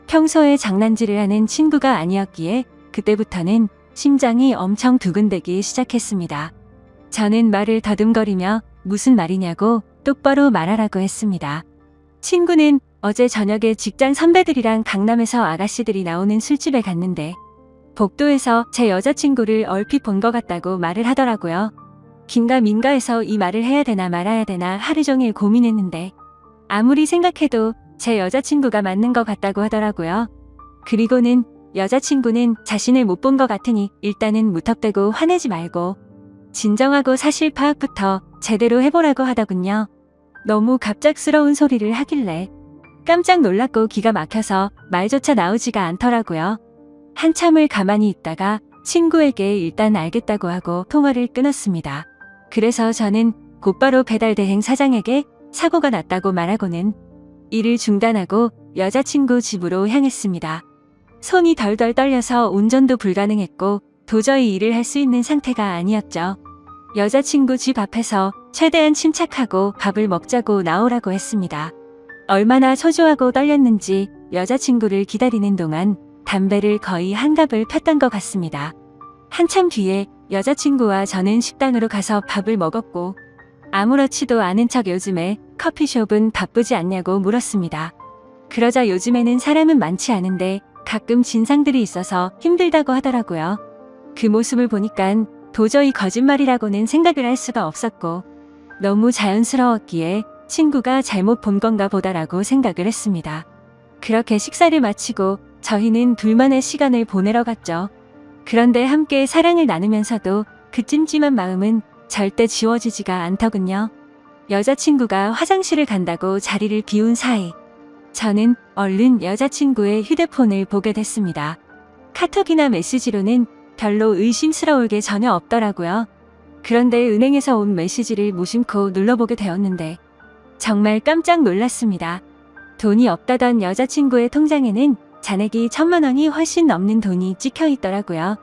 평소에 장난질을 하는 친구가 아니었기에 그때부터는 심장이 엄청 두근대기 시작했습니다. 저는 말을 더듬거리며 무슨 말이냐고 똑바로 말하라고 했습니다. 친구는 어제 저녁에 직장 선배들이랑 강남에서 아가씨들이 나오는 술집에 갔는데 복도에서 제 여자친구를 얼핏 본 것 같다고 말을 하더라고요. 긴가민가해서 이 말을 해야 되나 말아야 되나 하루 종일 고민했는데 아무리 생각해도 제 여자친구가 맞는 것 같다고 하더라고요. 그리고는 여자친구는 자신을 못 본 것 같으니 일단은 무턱대고 화내지 말고 진정하고 사실 파악부터 제대로 해보라고 하더군요. 너무 갑작스러운 소리를 하길래 깜짝 놀랐고 기가 막혀서 말조차 나오지가 않더라고요. 한참을 가만히 있다가 친구에게 일단 알겠다고 하고 통화를 끊었습니다. 그래서 저는 곧바로 배달 대행 사장에게 사고가 났다고 말하고는 일을 중단하고 여자친구 집으로 향했습니다. 손이 덜덜 떨려서 운전도 불가능했고 도저히 일을 할 수 있는 상태가 아니었죠. 여자친구 집 앞에서 최대한 침착하고 밥을 먹자고 나오라고 했습니다. 얼마나 초조하고 떨렸는지 여자친구를 기다리는 동안 담배를 거의 한갑을 폈던 것 같습니다. 한참 뒤에 여자친구와 저는 식당으로 가서 밥을 먹었고 아무렇지도 않은 척 요즘에 커피숍은 바쁘지 않냐고 물었습니다. 그러자 요즘에는 사람은 많지 않은데 가끔 진상들이 있어서 힘들다고 하더라고요. 그 모습을 보니까 도저히 거짓말이라고는 생각을 할 수가 없었고 너무 자연스러웠기에 친구가 잘못 본 건가 보다라고 생각을 했습니다. 그렇게 식사를 마치고 저희는 둘만의 시간을 보내러 갔죠. 그런데 함께 사랑을 나누면서도 그 찜찜한 마음은 절대 지워지지가 않더군요. 여자친구가 화장실을 간다고 자리를 비운 사이 저는 얼른 여자친구의 휴대폰을 보게 됐습니다. 카톡이나 메시지로는 별로 의심스러울 게 전혀 없더라고요. 그런데 은행에서 온 메시지를 무심코 눌러보게 되었는데 정말 깜짝 놀랐습니다. 돈이 없다던 여자친구의 통장에는 잔액이 1,000만 원이 훨씬 넘는 돈이 찍혀 있더라고요.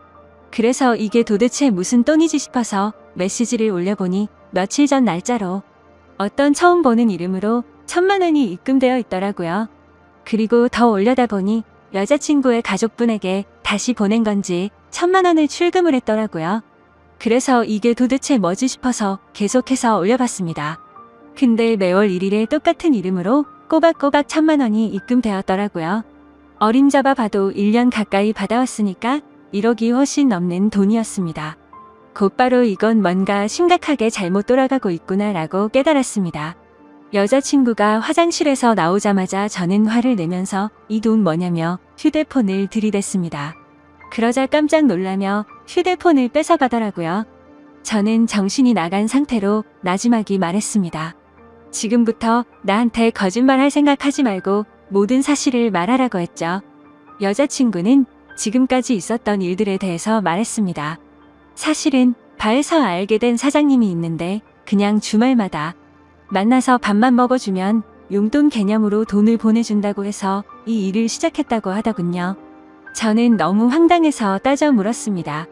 그래서 이게 도대체 무슨 돈이지 싶어서 메시지를 올려보니 며칠 전 날짜로 어떤 처음 보는 이름으로 1,000만 원이 입금되어 있더라고요. 그리고 더 올려다 보니 여자친구의 가족분에게 다시 보낸 건지 1,000만 원을 출금을 했더라고요. 그래서 이게 도대체 뭐지 싶어서 계속해서 올려봤습니다. 근데 매월 1일에 똑같은 이름으로 꼬박꼬박 1,000만 원이 입금되었더라고요. 어림잡아 봐도 1년 가까이 받아왔으니까 1억이 훨씬 넘는 돈이었습니다. 곧바로 이건 뭔가 심각하게 잘못 돌아가고 있구나라고 깨달았습니다. 여자친구가 화장실에서 나오자마자 저는 화를 내면서 이 돈 뭐냐며 휴대폰을 들이댔습니다. 그러자 깜짝 놀라며 휴대폰을 뺏어가더라고요. 저는 정신이 나간 상태로 나지막이 말했습니다. 지금부터 나한테 거짓말할 생각하지 말고 모든 사실을 말하라고 했죠. 여자친구는 지금까지 있었던 일들에 대해서 말했습니다. 사실은 바에서 알게 된 사장님이 있는데 그냥 주말마다 만나서 밥만 먹어주면 용돈 개념으로 돈을 보내준다고 해서 이 일을 시작했다고 하더군요. 저는 너무 황당해서 따져 물었습니다.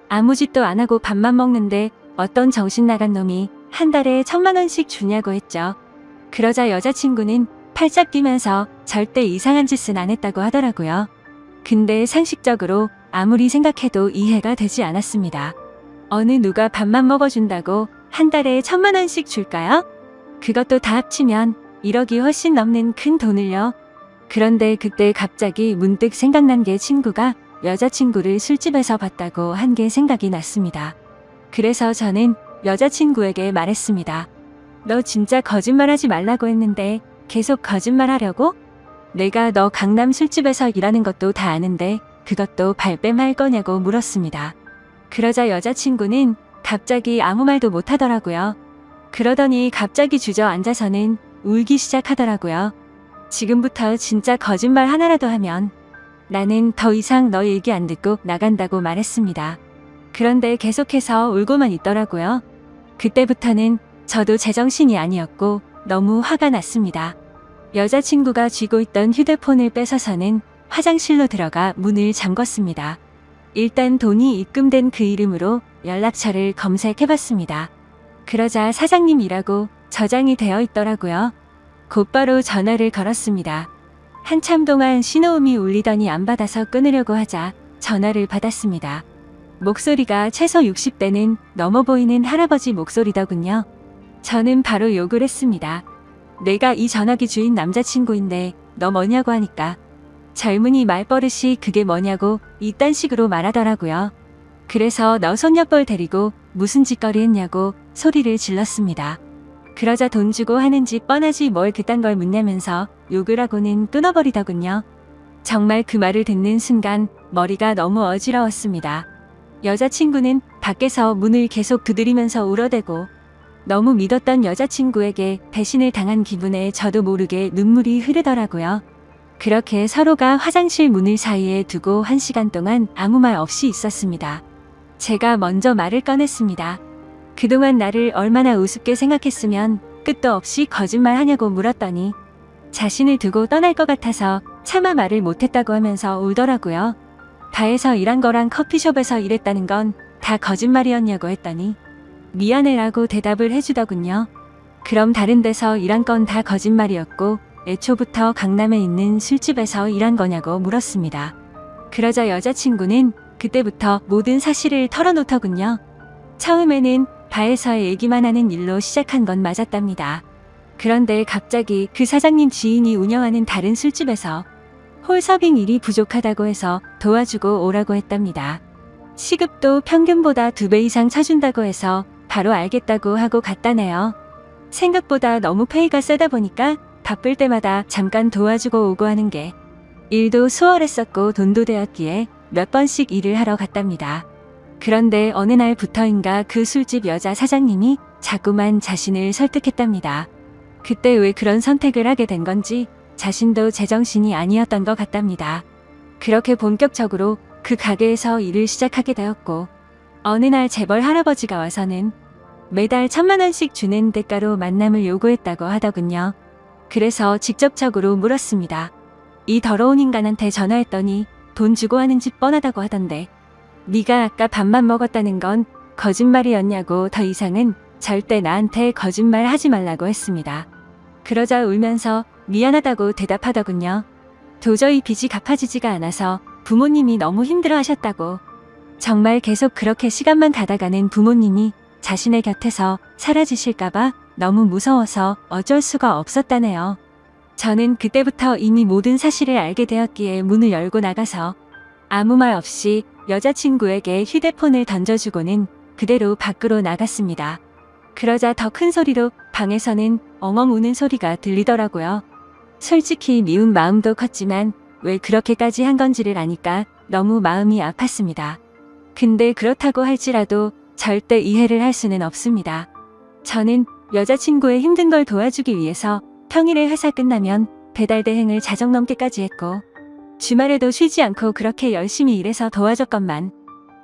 아무 짓도 안 하고 밥만 먹는데 어떤 정신 나간 놈이 한 달에 1,000만 원씩 주냐고 했죠. 그러자 여자친구는 팔짝 뛰면서 절대 이상한 짓은 안 했다고 하더라고요. 근데 상식적으로 아무리 생각해도 이해가 되지 않았습니다. 어느 누가 밥만 먹어준다고 한 달에 1,000만 원씩 줄까요? 그것도 다 합치면 1억이 훨씬 넘는 큰 돈을요. 그런데 그때 갑자기 문득 생각난 게 친구가 여자친구를 술집에서 봤다고 한 게 생각이 났습니다. 그래서 저는 여자친구에게 말했습니다. 너 진짜 거짓말하지 말라고 했는데 계속 거짓말하려고? 내가 너 강남 술집에서 일하는 것도 다 아는데 그것도 발뺌할 거냐고 물었습니다. 그러자 여자친구는 갑자기 아무 말도 못하더라고요. 그러더니 갑자기 주저앉아서는 울기 시작하더라고요. 지금부터 진짜 거짓말 하나라도 하면 나는 더 이상 너 얘기 안 듣고 나간다고 말했습니다. 그런데 계속해서 울고만 있더라고요. 그때부터는 저도 제정신이 아니었고 너무 화가 났습니다. 여자친구가 쥐고 있던 휴대폰을 뺏어서는 화장실로 들어가 문을 잠궜습니다. 일단 돈이 입금된 그 이름으로 연락처를 검색해봤습니다. 그러자 사장님이라고 저장이 되어 있더라고요. 곧바로 전화를 걸었습니다. 한참 동안 신호음이 울리더니 안 받아서 끊으려고 하자 전화를 받았습니다. 목소리가 최소 60대는 넘어 보이는 할아버지 목소리더군요. 저는 바로 욕을 했습니다. 내가 이 전화기 주인 남자친구인데 너 뭐냐고 하니까 젊은이 말버릇이 그게 뭐냐고 이딴 식으로 말하더라고요. 그래서 너 손녀뻘 데리고 무슨 짓거리 했냐고 소리를 질렀습니다. 그러자 돈 주고 하는지 뻔하지 뭘 그딴 걸 묻냐면서 욕을 하고는 끊어버리더군요. 정말 그 말을 듣는 순간 머리가 너무 어지러웠습니다. 여자친구는 밖에서 문을 계속 두드리면서 울어대고 너무 믿었던 여자친구에게 배신을 당한 기분에 저도 모르게 눈물이 흐르더라고요. 그렇게 서로가 화장실 문을 사이에 두고 1시간 동안 아무 말 없이 있었습니다. 제가 먼저 말을 꺼냈습니다. 그동안 나를 얼마나 우습게 생각했으면 끝도 없이 거짓말하냐고 물었더니 자신을 두고 떠날 것 같아서 차마 말을 못했다고 하면서 울더라고요. 바에서 일한 거랑 커피숍에서 일했다는 건 다 거짓말이었냐고 했더니 미안해라고 대답을 해주더군요. 그럼 다른 데서 일한 건 다 거짓말이었고 애초부터 강남에 있는 술집에서 일한 거냐고 물었습니다. 그러자 여자친구는 그때부터 모든 사실을 털어놓더군요. 처음에는 바에서의 얘기만 하는 일로 시작한 건 맞았답니다. 그런데 갑자기 그 사장님 지인이 운영하는 다른 술집에서 홀서빙 일이 부족하다고 해서 도와주고 오라고 했답니다. 시급도 평균보다 2배 이상 쳐준다고 해서 바로 알겠다고 하고 갔다네요. 생각보다 너무 페이가 세다 보니까 바쁠 때마다 잠깐 도와주고 오고 하는 게 일도 수월했었고 돈도 되었기에 몇 번씩 일을 하러 갔답니다. 그런데 어느 날부터인가 그 술집 여자 사장님이 자꾸만 자신을 설득했답니다. 그때 왜 그런 선택을 하게 된 건지 자신도 제정신이 아니었던 것 같답니다. 그렇게 본격적으로 그 가게에서 일을 시작하게 되었고 어느 날 재벌 할아버지가 와서는 매달 1,000만 원씩 주는 대가로 만남을 요구했다고 하더군요. 그래서 직접적으로 물었습니다. 이 더러운 인간한테 전화했더니 돈 주고 하는 집 뻔하다고 하던데 네가 아까 밥만 먹었다는 건 거짓말이었냐고 더 이상은 절대 나한테 거짓말 하지 말라고 했습니다. 그러자 울면서 미안하다고 대답하더군요. 도저히 빚이 갚아지지가 않아서 부모님이 너무 힘들어 하셨다고. 정말 계속 그렇게 시간만 가다가는 부모님이 자신의 곁에서 사라지실까봐 너무 무서워서 어쩔 수가 없었다네요. 저는 그때부터 이미 모든 사실을 알게 되었기에 문을 열고 나가서 아무 말 없이 여자친구에게 휴대폰을 던져주고는 그대로 밖으로 나갔습니다. 그러자 더 큰 소리로 방에서는 엉엉 우는 소리가 들리더라고요. 솔직히 미운 마음도 컸지만 왜 그렇게까지 한 건지를 아니까 너무 마음이 아팠습니다. 근데 그렇다고 할지라도 절대 이해를 할 수는 없습니다. 저는 여자친구의 힘든 걸 도와주기 위해서 평일에 회사 끝나면 배달 대행을 자정 넘게까지 했고 주말에도 쉬지 않고 그렇게 열심히 일해서 도와줬건만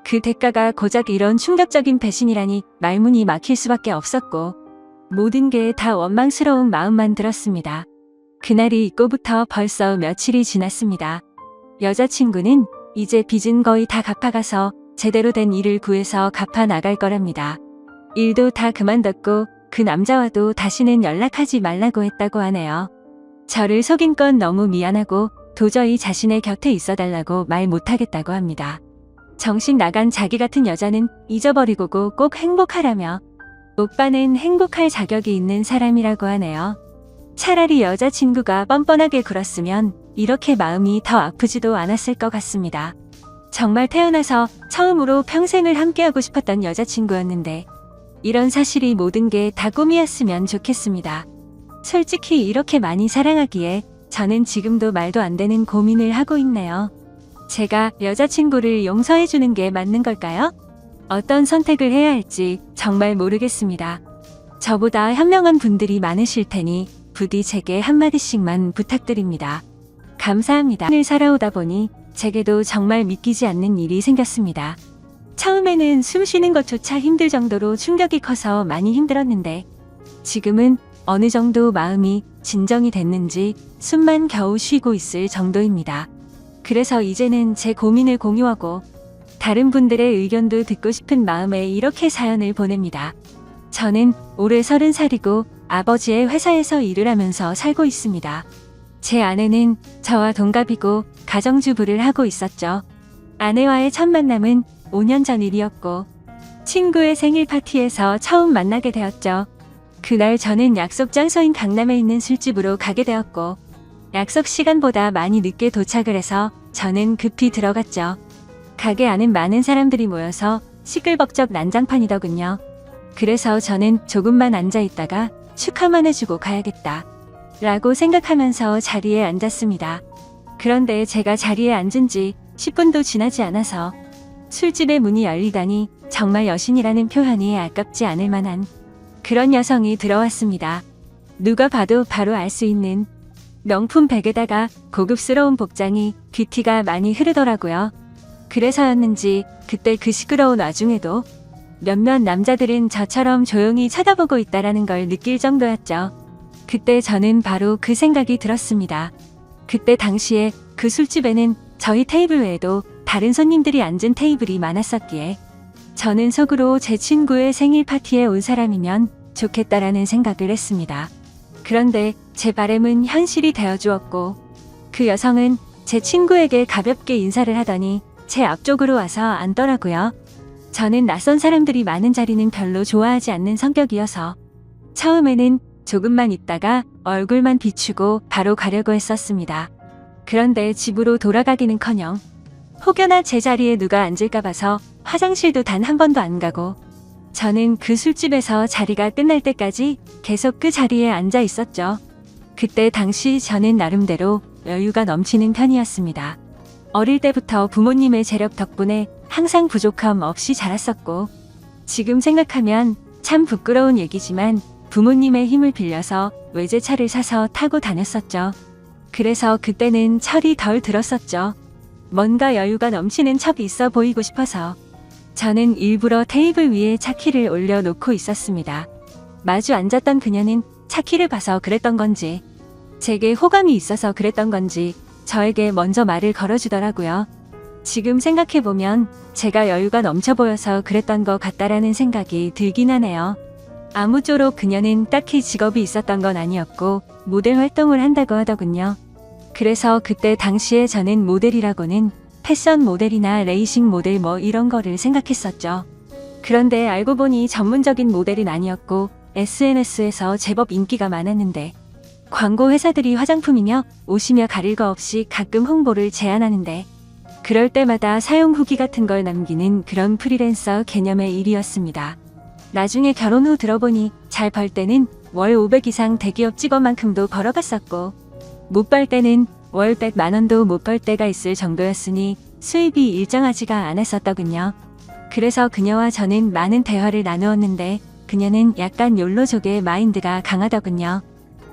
그 대가가 고작 이런 충격적인 배신이라니 말문이 막힐 수밖에 없었고 모든 게 다 원망스러운 마음만 들었습니다. 그날이 있고부터 벌써 며칠이 지났습니다. 여자친구는 이제 빚은 거의 다 갚아가서 제대로 된 일을 구해서 갚아 나갈 거랍니다. 일도 다 그만뒀고 그 남자와도 다시는 연락하지 말라고 했다고 하네요. 저를 속인 건 너무 미안하고 도저히 자신의 곁에 있어달라고 말 못하겠다고 합니다. 정신 나간 자기 같은 여자는 잊어버리고 꼭 행복하라며 오빠는 행복할 자격이 있는 사람이라고 하네요. 차라리 여자친구가 뻔뻔하게 굴었으면 이렇게 마음이 더 아프지도 않았을 것 같습니다. 정말 태어나서 처음으로 평생을 함께하고 싶었던 여자친구였는데 이런 사실이 모든 게 다 꿈이었으면 좋겠습니다. 솔직히 이렇게 많이 사랑하기에 저는 지금도 말도 안 되는 고민을 하고 있네요. 제가 여자친구를 용서해주는 게 맞는 걸까요? 어떤 선택을 해야 할지 정말 모르겠습니다. 저보다 현명한 분들이 많으실 테니 부디 제게 한마디씩만 부탁드립니다. 감사합니다. 을 살아오다 보니 제게도 정말 믿기지 않는 일이 생겼습니다. 처음에는 숨 쉬는 것조차 힘들 정도로 충격이 커서 많이 힘들었는데 지금은 어느 정도 마음이 진정이 됐는지 숨만 겨우 쉬고 있을 정도입니다. 그래서 이제는 제 고민을 공유하고 다른 분들의 의견도 듣고 싶은 마음에 이렇게 사연을 보냅니다. 저는 올해 30살이고 아버지의 회사에서 일을 하면서 살고 있습니다. 제 아내는 저와 동갑이고 가정주부를 하고 있었죠. 아내와의 첫 만남은 5년 전 일이었고 친구의 생일 파티에서 처음 만나게 되었죠. 그날 저는 약속 장소인 강남에 있는 술집으로 가게 되었고 약속 시간보다 많이 늦게 도착을 해서 저는 급히 들어갔죠. 가게 안은 많은 사람들이 모여서 시끌벅적 난장판이더군요. 그래서 저는 조금만 앉아 있다가 축하만 해주고 가야겠다 라고 생각하면서 자리에 앉았습니다. 그런데 제가 자리에 앉은 지 10분도 지나지 않아서 술집의 문이 열리다니 정말 여신이라는 표현이 아깝지 않을 만한 그런 여성이 들어왔습니다. 누가 봐도 바로 알 수 있는 명품 백에다가 고급스러운 복장이 뷰티가 많이 흐르더라고요. 그래서였는지 그때 그 시끄러운 와중에도 몇몇 남자들은 저처럼 조용히 쳐다보고 있다라는 걸 느낄 정도였죠. 그때 저는 바로 그 생각이 들었습니다. 그때 당시에 그 술집에는 저희 테이블 외에도 다른 손님들이 앉은 테이블이 많았었기에 저는 속으로 제 친구의 생일 파티에 온 사람이면 좋겠다라는 생각을 했습니다. 그런데 제 바람은 현실이 되어주었고 그 여성은 제 친구에게 가볍게 인사를 하더니 제 앞쪽으로 와서 앉더라고요. 저는 낯선 사람들이 많은 자리는 별로 좋아하지 않는 성격이어서 처음에는 조금만 있다가 얼굴만 비추고 바로 가려고 했었습니다. 그런데 집으로 돌아가기는커녕 혹여나 제 자리에 누가 앉을까 봐서 화장실도 단 한 번도 안 가고 저는 그 술집에서 자리가 끝날 때까지 계속 그 자리에 앉아 있었죠. 그때 당시 저는 나름대로 여유가 넘치는 편이었습니다. 어릴 때부터 부모님의 재력 덕분에 항상 부족함 없이 자랐었고 지금 생각하면 참 부끄러운 얘기지만 부모님의 힘을 빌려서 외제차를 사서 타고 다녔었죠. 그래서 그때는 철이 덜 들었었죠. 뭔가 여유가 넘치는 척이 있어 보이고 싶어서 저는 일부러 테이블 위에 차키를 올려놓고 있었습니다. 마주 앉았던 그녀는 차키를 봐서 그랬던 건지 제게 호감이 있어서 그랬던 건지 저에게 먼저 말을 걸어주더라고요. 지금 생각해보면 제가 여유가 넘쳐 보여서 그랬던 것 같다라는 생각이 들긴 하네요. 아무쪼록 그녀는 딱히 직업이 있었던 건 아니었고 모델 활동을 한다고 하더군요. 그래서 그때 당시에 저는 모델이라고는 패션 모델이나 레이싱 모델 뭐 이런 거를 생각했었죠. 그런데 알고 보니 전문적인 모델은 아니었고 SNS에서 제법 인기가 많았는데 광고 회사들이 화장품이며 옷이며 가릴 거 없이 가끔 홍보를 제안하는데 그럴 때마다 사용 후기 같은 걸 남기는 그런 프리랜서 개념의 일이었습니다. 나중에 결혼 후 들어보니 잘 벌 때는 월 500 이상 대기업 직원만큼도 벌어갔었고 못 벌 때는 월 100만 원도 못 벌 때가 있을 정도였으니 수입이 일정하지가 않았었더군요. 그래서 그녀와 저는 많은 대화를 나누었는데 그녀는 약간 욜로족의 마인드가 강하더군요.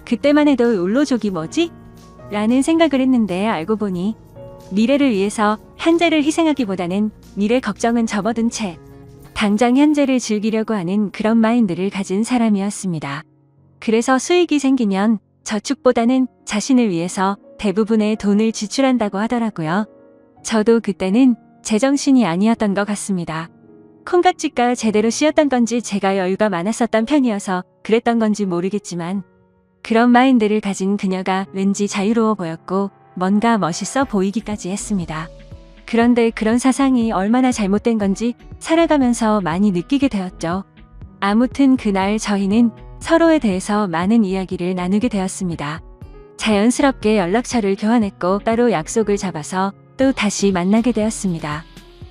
그때만 해도 욜로족이 뭐지? 라는 생각을 했는데 알고 보니 미래를 위해서 현재를 희생하기보다는 미래 걱정은 접어둔 채 당장 현재를 즐기려고 하는 그런 마인드를 가진 사람이었습니다. 그래서 수익이 생기면 저축보다는 자신을 위해서 대부분의 돈을 지출한다고 하더라고요. 저도 그때는 제정신이 아니었던 것 같습니다. 콩깍지가 제대로 씌었던 건지 제가 여유가 많았었던 편이어서 그랬던 건지 모르겠지만 그런 마인드를 가진 그녀가 왠지 자유로워 보였고 뭔가 멋있어 보이기까지 했습니다. 그런데 그런 사상이 얼마나 잘못된 건지 살아가면서 많이 느끼게 되었죠. 아무튼 그날 저희는 서로에 대해서 많은 이야기를 나누게 되었습니다. 자연스럽게 연락처를 교환했고 따로 약속을 잡아서 또 다시 만나게 되었습니다.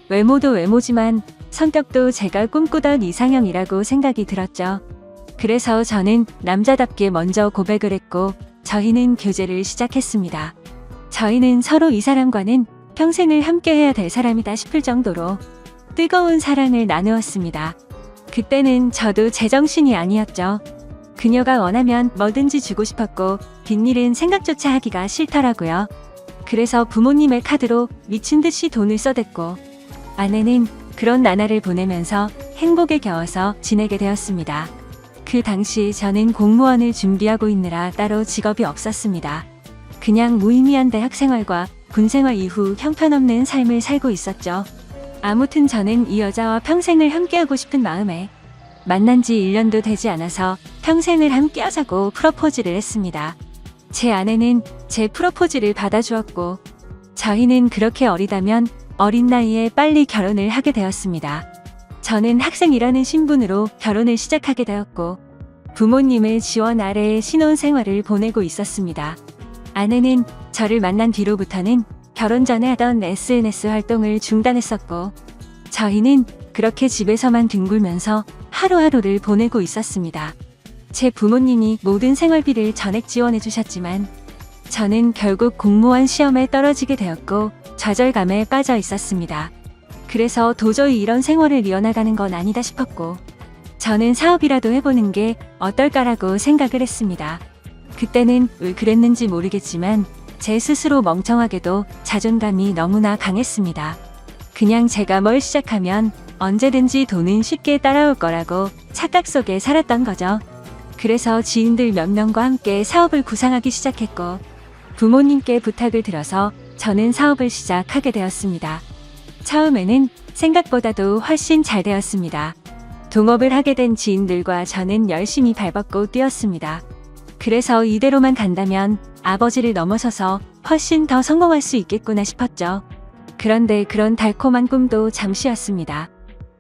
외모도 외모지만 성격도 제가 꿈꾸던 이상형이라고 생각이 들었죠. 그래서 저는 남자답게 먼저 고백을 했고 저희는 교제를 시작했습니다. 저희는 서로 이 사람과는 평생을 함께해야 될 사람이다 싶을 정도로 뜨거운 사랑을 나누었습니다. 그때는 저도 제정신이 아니었죠. 그녀가 원하면 뭐든지 주고 싶었고 뒷일은 생각조차 하기가 싫더라고요. 그래서 부모님의 카드로 미친 듯이 돈을 써댔고 아내는 그런 나날을 보내면서 행복에 겨워서 지내게 되었습니다. 그 당시 저는 공무원을 준비하고 있느라 따로 직업이 없었습니다. 그냥 무의미한 대학 생활과 군 생활 이후 형편없는 삶을 살고 있었죠. 아무튼 저는 이 여자와 평생을 함께하고 싶은 마음에 만난 지 1년도 되지 않아서 평생을 함께하자고 프로포즈를 했습니다. 제 아내는 제 프로포즈를 받아주었고 저희는 그렇게 어리다면 어린 나이에 빨리 결혼을 하게 되었습니다. 저는 학생이라는 신분으로 결혼을 시작하게 되었고 부모님의 지원 아래에 신혼생활을 보내고 있었습니다. 아내는 저를 만난 뒤로부터는 결혼 전에 하던 SNS 활동을 중단했었고 저희는 그렇게 집에서만 뒹굴면서 하루하루를 보내고 있었습니다. 제 부모님이 모든 생활비를 전액 지원해 주셨지만 저는 결국 공무원 시험에 떨어지게 되었고 좌절감에 빠져 있었습니다. 그래서 도저히 이런 생활을 이어나가는 건 아니다 싶었고 저는 사업이라도 해보는 게 어떨까라고 생각을 했습니다. 그때는 왜 그랬는지 모르겠지만 제 스스로 멍청하게도 자존감이 너무나 강했습니다. 그냥 제가 뭘 시작하면 언제든지 돈은 쉽게 따라올 거라고 착각 속에 살았던 거죠. 그래서 지인들 몇 명과 함께 사업을 구상하기 시작했고 부모님께 부탁을 들어서 저는 사업을 시작하게 되었습니다. 처음에는 생각보다도 훨씬 잘 되었습니다. 동업을 하게 된 지인들과 저는 열심히 발벗고 뛰었습니다. 그래서 이대로만 간다면 아버지를 넘어서서 훨씬 더 성공할 수 있겠구나 싶었죠. 그런데 그런 달콤한 꿈도 잠시였습니다.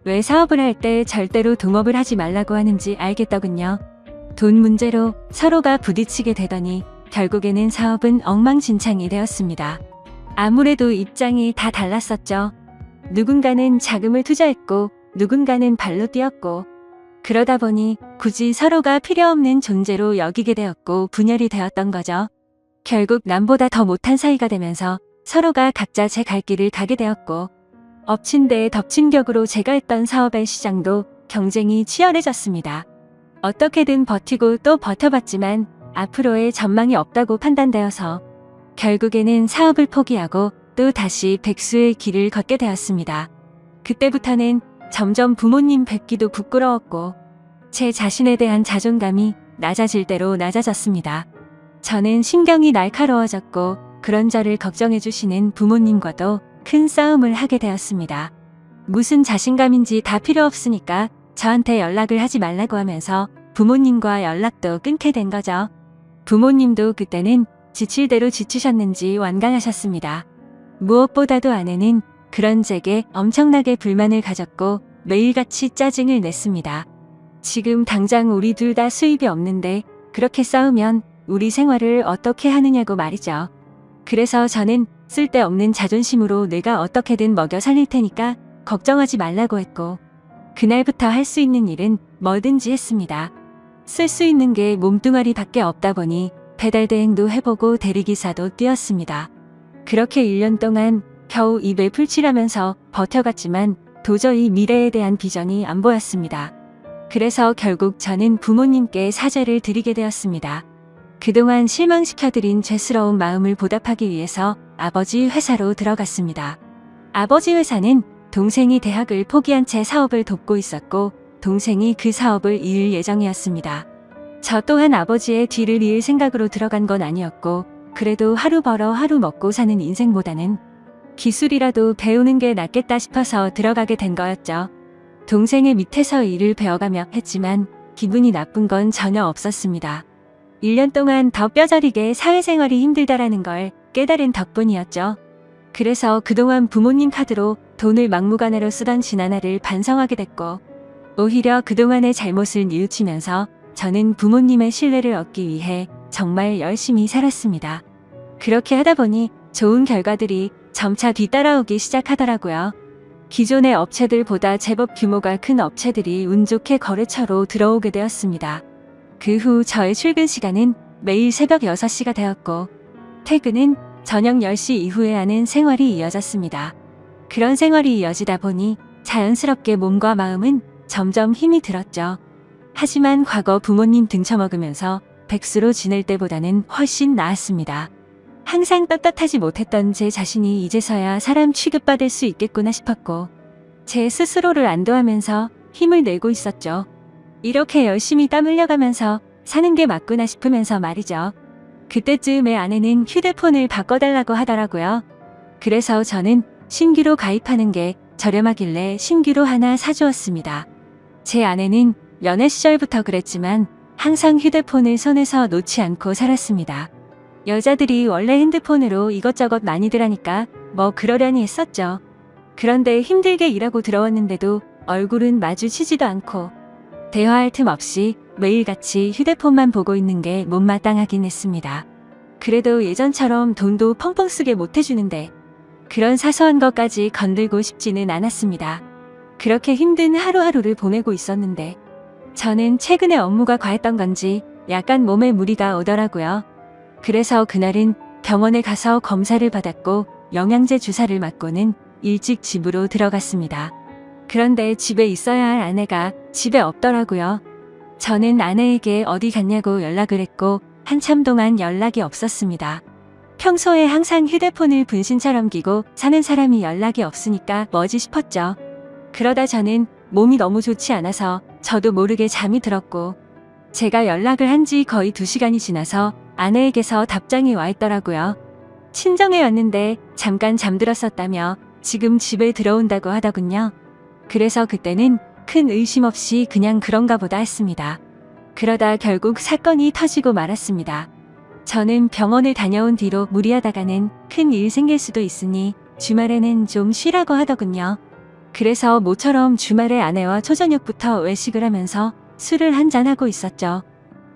왜 사업을 할 때 절대로 동업을 하지 말라고 하는지 알겠더군요. 돈 문제로 서로가 부딪히게 되더니 결국에는 사업은 엉망진창이 되었습니다. 아무래도 입장이 다 달랐었죠. 누군가는 자금을 투자했고 누군가는 발로 뛰었고 그러다 보니 굳이 서로가 필요 없는 존재로 여기게 되었고 분열이 되었던 거죠. 결국 남보다 더 못한 사이가 되면서 서로가 각자 제 갈 길을 가게 되었고 엎친 데에 덮친 격으로 제가 했던 사업의 시장도 경쟁이 치열해졌습니다. 어떻게든 버티고 또 버텨봤지만 앞으로의 전망이 없다고 판단되어서 결국에는 사업을 포기하고 또 다시 백수의 길을 걷게 되었습니다. 그때부터는 점점 부모님 뵙기도 부끄러웠고 제 자신에 대한 자존감이 낮아질 대로 낮아졌습니다. 저는 신경이 날카로워졌고 그런 저를 걱정해 주시는 부모님과도 큰 싸움을 하게 되었습니다. 무슨 자신감인지 다 필요 없으니까 저한테 연락을 하지 말라고 하면서 부모님과 연락도 끊게 된 거죠. 부모님도 그때는 지칠 대로 지치셨는지 완강하셨습니다. 무엇보다도 아내는 그런 제게 엄청나게 불만을 가졌고 매일같이 짜증을 냈습니다. 지금 당장 우리 둘 다 수입이 없는데 그렇게 싸우면 우리 생활을 어떻게 하느냐고 말이죠. 그래서 저는 쓸데없는 자존심으로 내가 어떻게든 먹여 살릴 테니까 걱정하지 말라고 했고 그날부터 할 수 있는 일은 뭐든지 했습니다. 쓸 수 있는 게 몸뚱아리밖에 없다 보니 배달 대행도 해보고 대리기사도 뛰었습니다. 그렇게 1년 동안 겨우 입에 풀칠하면서 버텨갔지만 도저히 미래에 대한 비전이 안 보였습니다. 그래서 결국 저는 부모님께 사죄를 드리게 되었습니다. 그동안 실망시켜드린 죄스러운 마음을 보답하기 위해서 아버지 회사로 들어갔습니다. 아버지 회사는 동생이 대학을 포기한 채 사업을 돕고 있었고 동생이 그 사업을 이을 예정이었습니다. 저 또한 아버지의 뒤를 이을 생각으로 들어간 건 아니었고 그래도 하루 벌어 하루 먹고 사는 인생보다는 기술이라도 배우는 게 낫겠다 싶어서 들어가게 된 거였죠. 동생의 밑에서 일을 배워가며 했지만 기분이 나쁜 건 전혀 없었습니다. 1년 동안 더 뼈저리게 사회생활이 힘들다라는 걸 깨달은 덕분이었죠. 그래서 그동안 부모님 카드로 돈을 막무가내로 쓰던 지나날을 반성하게 됐고, 오히려 그동안의 잘못을 뉘우치면서 저는 부모님의 신뢰를 얻기 위해 정말 열심히 살았습니다. 그렇게 하다 보니 좋은 결과들이 점차 뒤따라오기 시작하더라고요. 기존의 업체들보다 제법 규모가 큰 업체들이 운 좋게 거래처로 들어오게 되었습니다. 그 후 저의 출근 시간은 매일 새벽 6시가 되었고, 퇴근은 저녁 10시 이후에 하는 생활이 이어졌습니다. 그런 생활이 이어지다 보니 자연스럽게 몸과 마음은 점점 힘이 들었죠. 하지만 과거 부모님 등쳐먹으면서 백수로 지낼 때보다는 훨씬 나았습니다. 항상 떳떳하지 못했던 제 자신이 이제서야 사람 취급받을 수 있겠구나 싶었고, 제 스스로를 안도하면서 힘을 내고 있었죠. 이렇게 열심히 땀 흘려가면서 사는 게 맞구나 싶으면서 말이죠. 그때쯤에 아내는 휴대폰을 바꿔달라고 하더라고요. 그래서 저는 신규로 가입하는 게 저렴하길래 신규로 하나 사주었습니다. 제 아내는 연애 시절부터 그랬지만 항상 휴대폰을 손에서 놓지 않고 살았습니다. 여자들이 원래 핸드폰으로 이것저것 많이들 하니까 뭐 그러려니 했었죠. 그런데 힘들게 일하고 들어왔는데도 얼굴은 마주치지도 않고 대화할 틈 없이 매일같이 휴대폰만 보고 있는 게 못마땅하긴 했습니다. 그래도 예전처럼 돈도 펑펑 쓰게 못해주는데 그런 사소한 것까지 건들고 싶지는 않았습니다. 그렇게 힘든 하루하루를 보내고 있었는데 저는 최근에 업무가 과했던 건지 약간 몸에 무리가 오더라고요. 그래서 그날은 병원에 가서 검사를 받았고 영양제 주사를 맞고는 일찍 집으로 들어갔습니다. 그런데 집에 있어야 할 아내가 집에 없더라고요. 저는 아내에게 어디 갔냐고 연락을 했고 한참 동안 연락이 없었습니다. 평소에 항상 휴대폰을 분신처럼 끼고 사는 사람이 연락이 없으니까 뭐지 싶었죠. 그러다 저는 몸이 너무 좋지 않아서 저도 모르게 잠이 들었고, 제가 연락을 한 지 거의 2시간이 지나서 아내에게서 답장이 와 있더라고요. 친정에 왔는데 잠깐 잠들었었다며 지금 집에 들어온다고 하더군요. 그래서 그때는 큰 의심 없이 그냥 그런가 보다 했습니다. 그러다 결국 사건이 터지고 말았습니다. 저는 병원을 다녀온 뒤로 무리하다가는 큰 일 생길 수도 있으니 주말에는 좀 쉬라고 하더군요. 그래서 모처럼 주말에 아내와 초저녁부터 외식을 하면서 술을 한잔하고 있었죠.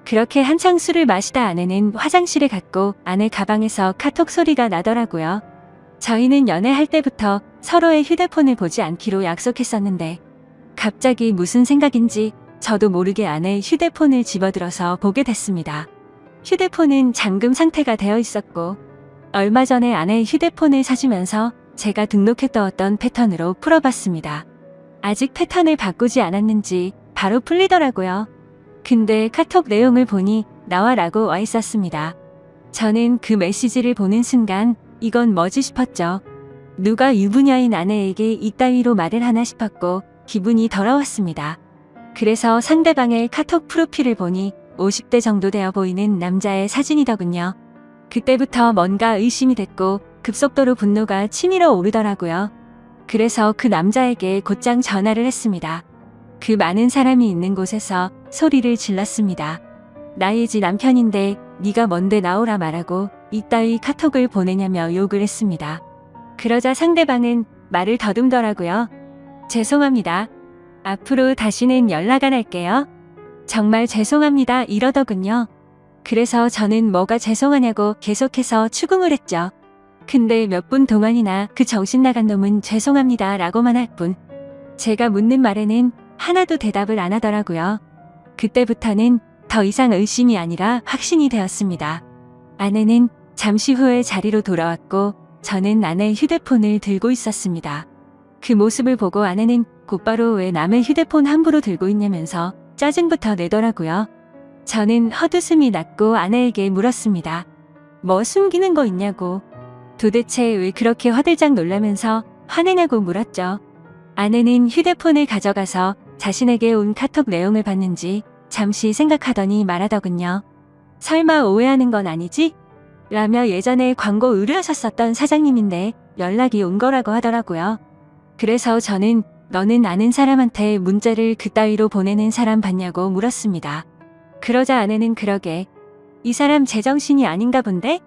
그렇게 한창 술을 마시다 아내는 화장실에 갔고 아내 가방에서 카톡 소리가 나더라고요. 저희는 연애할 때부터 서로의 휴대폰을 보지 않기로 약속했었는데 갑자기 무슨 생각인지 저도 모르게 아내의 휴대폰을 집어들어서 보게 됐습니다. 휴대폰은 잠금 상태가 되어 있었고 얼마 전에 아내의 휴대폰을 사주면서 제가 등록해두었던 패턴으로 풀어봤습니다. 아직 패턴을 바꾸지 않았는지 바로 풀리더라고요. 근데 카톡 내용을 보니 나와라고 와 있었습니다. 저는 그 메시지를 보는 순간 이건 뭐지 싶었죠. 누가 유부녀인 아내에게 이따위로 말을 하나 싶었고 기분이 더러웠습니다. 그래서 상대방의 카톡 프로필을 보니 50대 정도 되어 보이는 남자의 사진이더군요. 그때부터 뭔가 의심이 됐고 급속도로 분노가 치밀어 오르더라고요. 그래서 그 남자에게 곧장 전화를 했습니다. 그 많은 사람이 있는 곳에서 소리를 질렀습니다. 나의 지 남편인데 네가 뭔데 나오라 말하고 이따위 카톡을 보내냐며 욕을 했습니다. 그러자 상대방은 말을 더듬더라고요. 죄송합니다. 앞으로 다시는 연락 안 할게요. 정말 죄송합니다 이러더군요. 그래서 저는 뭐가 죄송하냐고 계속해서 추궁을 했죠. 근데 몇 분 동안이나 그 정신 나간 놈은 죄송합니다 라고만 할 뿐 제가 묻는 말에는 하나도 대답을 안 하더라고요. 그때부터는 더 이상 의심이 아니라 확신이 되었습니다. 아내는 잠시 후에 자리로 돌아왔고 저는 아내의 휴대폰을 들고 있었습니다. 그 모습을 보고 아내는 곧바로 왜 남의 휴대폰 함부로 들고 있냐면서 짜증부터 내더라고요. 저는 헛웃음이 났고 아내에게 물었습니다. 뭐 숨기는 거 있냐고. 도대체 왜 그렇게 화들짝 놀라면서 화내냐고 물었죠. 아내는 휴대폰을 가져가서 자신에게 온 카톡 내용을 봤는지 잠시 생각하더니 말하더군요. 설마 오해하는 건 아니지? 라며 예전에 광고 의뢰하셨었던 사장님인데 연락이 온 거라고 하더라고요. 그래서 저는 너는 아는 사람한테 문자를 그따위로 보내는 사람 봤냐고 물었습니다. 그러자 아내는 그러게 이 사람 제정신이 아닌가 본데?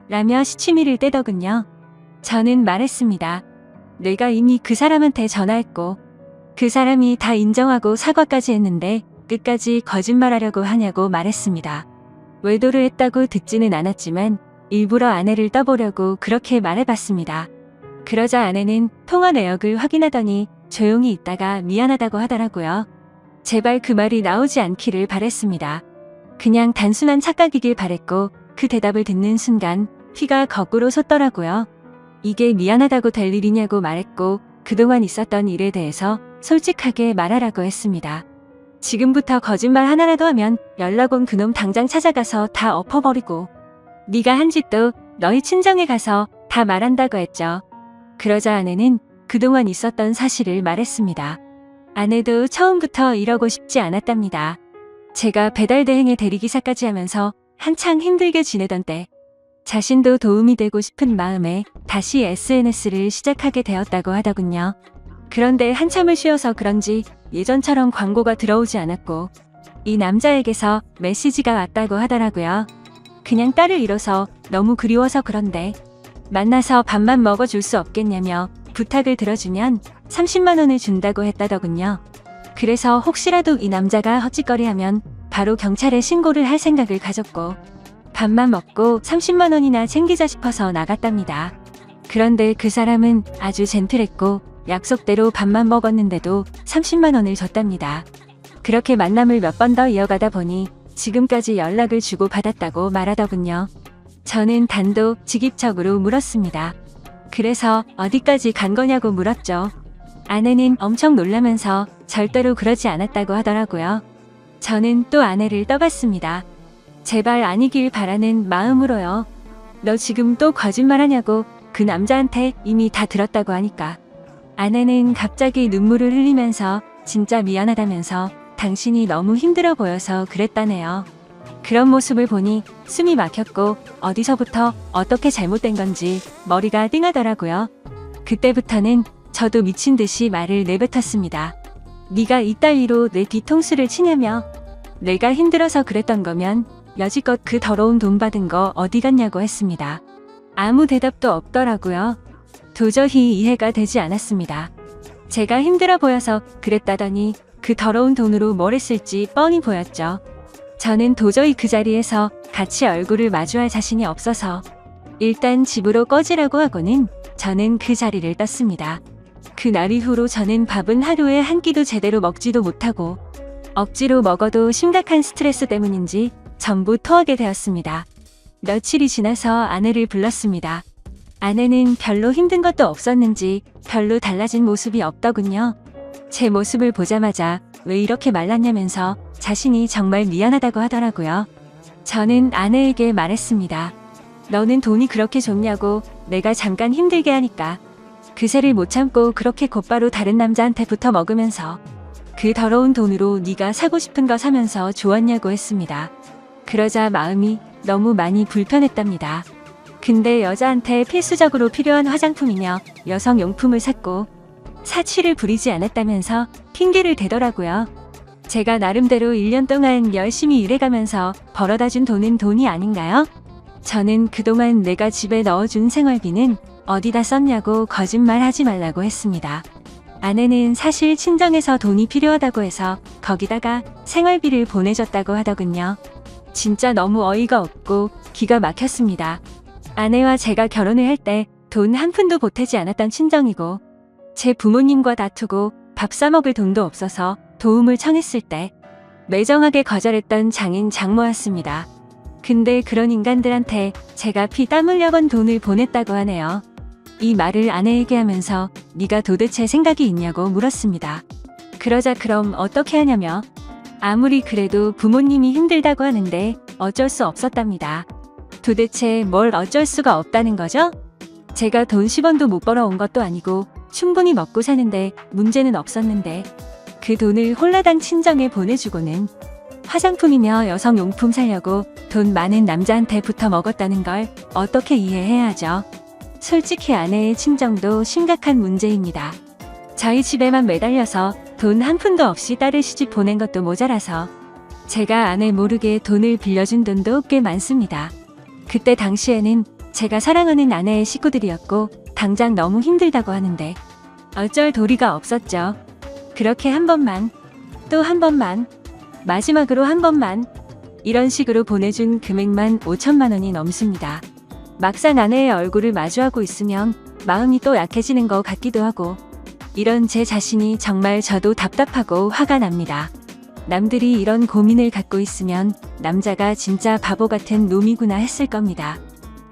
라며 시치미를 떼더군요. 저는 말했습니다. 내가 이미 그 사람한테 전화했고 그 사람이 다 인정하고 사과까지 했는데 끝까지 거짓말하려고 하냐고 말했습니다. 외도를 했다고 듣지는 않았지만 일부러 아내를 떠보려고 그렇게 말해봤습니다. 그러자 아내는 통화 내역을 확인하더니 조용히 있다가 미안하다고 하더라고요. 제발 그 말이 나오지 않기를 바랬습니다. 그냥 단순한 착각이길 바랬고 그 대답을 듣는 순간 피가 거꾸로 솟더라고요. 이게 미안하다고 될 일이냐고 말했고 그동안 있었던 일에 대해서 솔직하게 말하라고 했습니다. 지금부터 거짓말 하나라도 하면 연락 온 그놈 당장 찾아가서 다 엎어버리고 네가 한 짓도 너희 친정에 가서 다 말한다고 했죠. 그러자 아내는 그동안 있었던 사실을 말했습니다. 아내도 처음부터 이러고 싶지 않았답니다. 제가 배달 대행의 대리기사까지 하면서 한창 힘들게 지내던 때 자신도 도움이 되고 싶은 마음에 다시 SNS를 시작하게 되었다고 하더군요. 그런데 한참을 쉬어서 그런지 예전처럼 광고가 들어오지 않았고 이 남자에게서 메시지가 왔다고 하더라고요. 그냥 딸을 잃어서 너무 그리워서 그런데 만나서 밥만 먹어줄 수 없겠냐며 부탁을 들어주면 30만 원을 준다고 했다더군요. 그래서 혹시라도 이 남자가 헛짓거리하면 바로 경찰에 신고를 할 생각을 가졌고 밥만 먹고 30만 원이나 챙기자 싶어서 나갔답니다. 그런데 그 사람은 아주 젠틀했고 약속대로 밥만 먹었는데도 30만 원을 줬답니다. 그렇게 만남을 몇 번 더 이어가다 보니 지금까지 연락을 주고 받았다고 말하더군요. 저는 단도직입적으로 물었습니다. 그래서 어디까지 간 거냐고 물었죠. 아내는 엄청 놀라면서 절대로 그러지 않았다고 하더라고요. 저는 또 아내를 떠봤습니다. 제발 아니길 바라는 마음으로요. 너 지금 또 거짓말하냐고 그 남자한테 이미 다 들었다고 하니까. 아내는 갑자기 눈물을 흘리면서 진짜 미안하다면서 당신이 너무 힘들어 보여서 그랬다네요. 그런 모습을 보니 숨이 막혔고 어디서부터 어떻게 잘못된 건지 머리가 띵하더라고요. 그때부터는 저도 미친 듯이 말을 내뱉었습니다. 네가 이따위로 내 뒤통수를 치냐며. 내가 힘들어서 그랬던 거면 여지껏 그 더러운 돈 받은 거 어디 갔냐고 했습니다. 아무 대답도 없더라고요. 도저히 이해가 되지 않았습니다. 제가 힘들어 보여서 그랬다더니 그 더러운 돈으로 뭘 했을지 뻔히 보였죠. 저는 도저히 그 자리에서 같이 얼굴을 마주할 자신이 없어서 일단 집으로 꺼지라고 하고는 저는 그 자리를 떴습니다. 그날 이후로 저는 밥은 하루에 한 끼도 제대로 먹지도 못하고 억지로 먹어도 심각한 스트레스 때문인지 전부 토하게 되었습니다. 며칠이 지나서 아내를 불렀습니다. 아내는 별로 힘든 것도 없었는지 별로 달라진 모습이 없더군요. 제 모습을 보자마자 왜 이렇게 말랐냐면서 자신이 정말 미안하다고 하더라고요. 저는 아내에게 말했습니다. 너는 돈이 그렇게 좋냐고 내가 잠깐 힘들게 하니까 그새를 못 참고 그렇게 곧바로 다른 남자한테 붙어 먹으면서 그 더러운 돈으로 네가 사고 싶은 거 사면서 좋았냐고 했습니다. 그러자 마음이 너무 많이 불편했답니다. 근데 여자한테 필수적으로 필요한 화장품이며 여성용품을 샀고 사치를 부리지 않았다면서 핑계를 대더라고요. 제가 나름대로 1년 동안 열심히 일해가면서 벌어다 준 돈은 돈이 아닌가요? 저는 그동안 내가 집에 넣어준 생활비는 어디다 썼냐고 거짓말하지 말라고 했습니다. 아내는 사실 친정에서 돈이 필요하다고 해서 거기다가 생활비를 보내줬다고 하더군요. 진짜 너무 어이가 없고 기가 막혔습니다. 아내와 제가 결혼을 할 때 돈 한 푼도 보태지 않았던 친정이고 제 부모님과 다투고 밥 사 먹을 돈도 없어서 도움을 청했을 때 매정하게 거절했던 장인 장모였습니다. 근데 그런 인간들한테 제가 피 땀 흘려 번 돈을 보냈다고 하네요. 이 말을 아내에게 하면서 네가 도대체 생각이 있냐고 물었습니다. 그러자 그럼 어떻게 하냐며 아무리 그래도 부모님이 힘들다고 하는데 어쩔 수 없었답니다. 도대체 뭘 어쩔 수가 없다는 거죠? 제가 돈 10원도 못 벌어온 것도 아니고 충분히 먹고 사는데 문제는 없었는데 그 돈을 홀라당 친정에 보내주고는 화장품이며 여성용품 사려고 돈 많은 남자한테 붙어 먹었다는 걸 어떻게 이해해야 하죠? 솔직히 아내의 친정도 심각한 문제입니다. 저희 집에만 매달려서 돈 한 푼도 없이 딸을 시집 보낸 것도 모자라서 제가 아내 모르게 돈을 빌려준 돈도 꽤 많습니다. 그때 당시에는 제가 사랑하는 아내의 식구들이었고 당장 너무 힘들다고 하는데 어쩔 도리가 없었죠. 그렇게 한 번만, 또 한 번만, 마지막으로 한 번만 이런 식으로 보내준 금액만 5천만 원이 넘습니다. 막상 아내의 얼굴을 마주하고 있으면 마음이 또 약해지는 것 같기도 하고 이런 제 자신이 정말 저도 답답하고 화가 납니다. 남들이 이런 고민을 갖고 있으면 남자가 진짜 바보 같은 놈이구나 했을 겁니다.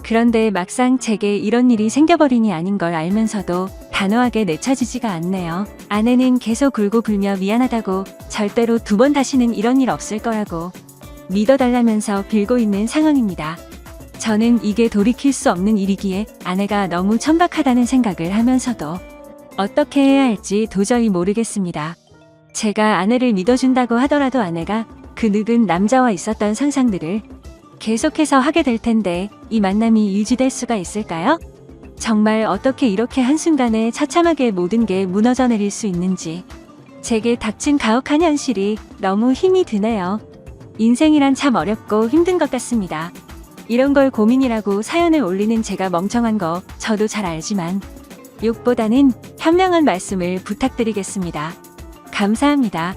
그런데 막상 제게 이런 일이 생겨버리니 아닌 걸 알면서도 단호하게 내쳐지지가 않네요. 아내는 계속 울고 불며 미안하다고 절대로 2번 다시는 이런 일 없을 거라고 믿어달라면서 빌고 있는 상황입니다. 저는 이게 돌이킬 수 없는 일이기에 아내가 너무 천박하다는 생각을 하면서도 어떻게 해야 할지 도저히 모르겠습니다. 제가 아내를 믿어준다고 하더라도 아내가 그 늙은 남자와 있었던 상상들을 계속해서 하게 될 텐데 이 만남이 유지될 수가 있을까요? 정말 어떻게 이렇게 한순간에 처참하게 모든 게 무너져 내릴 수 있는지 제게 닥친 가혹한 현실이 너무 힘이 드네요. 인생이란 참 어렵고 힘든 것 같습니다. 이런 걸 고민이라고 사연을 올리는 제가 멍청한 거 저도 잘 알지만 욕보다는 현명한 말씀을 부탁드리겠습니다. 감사합니다.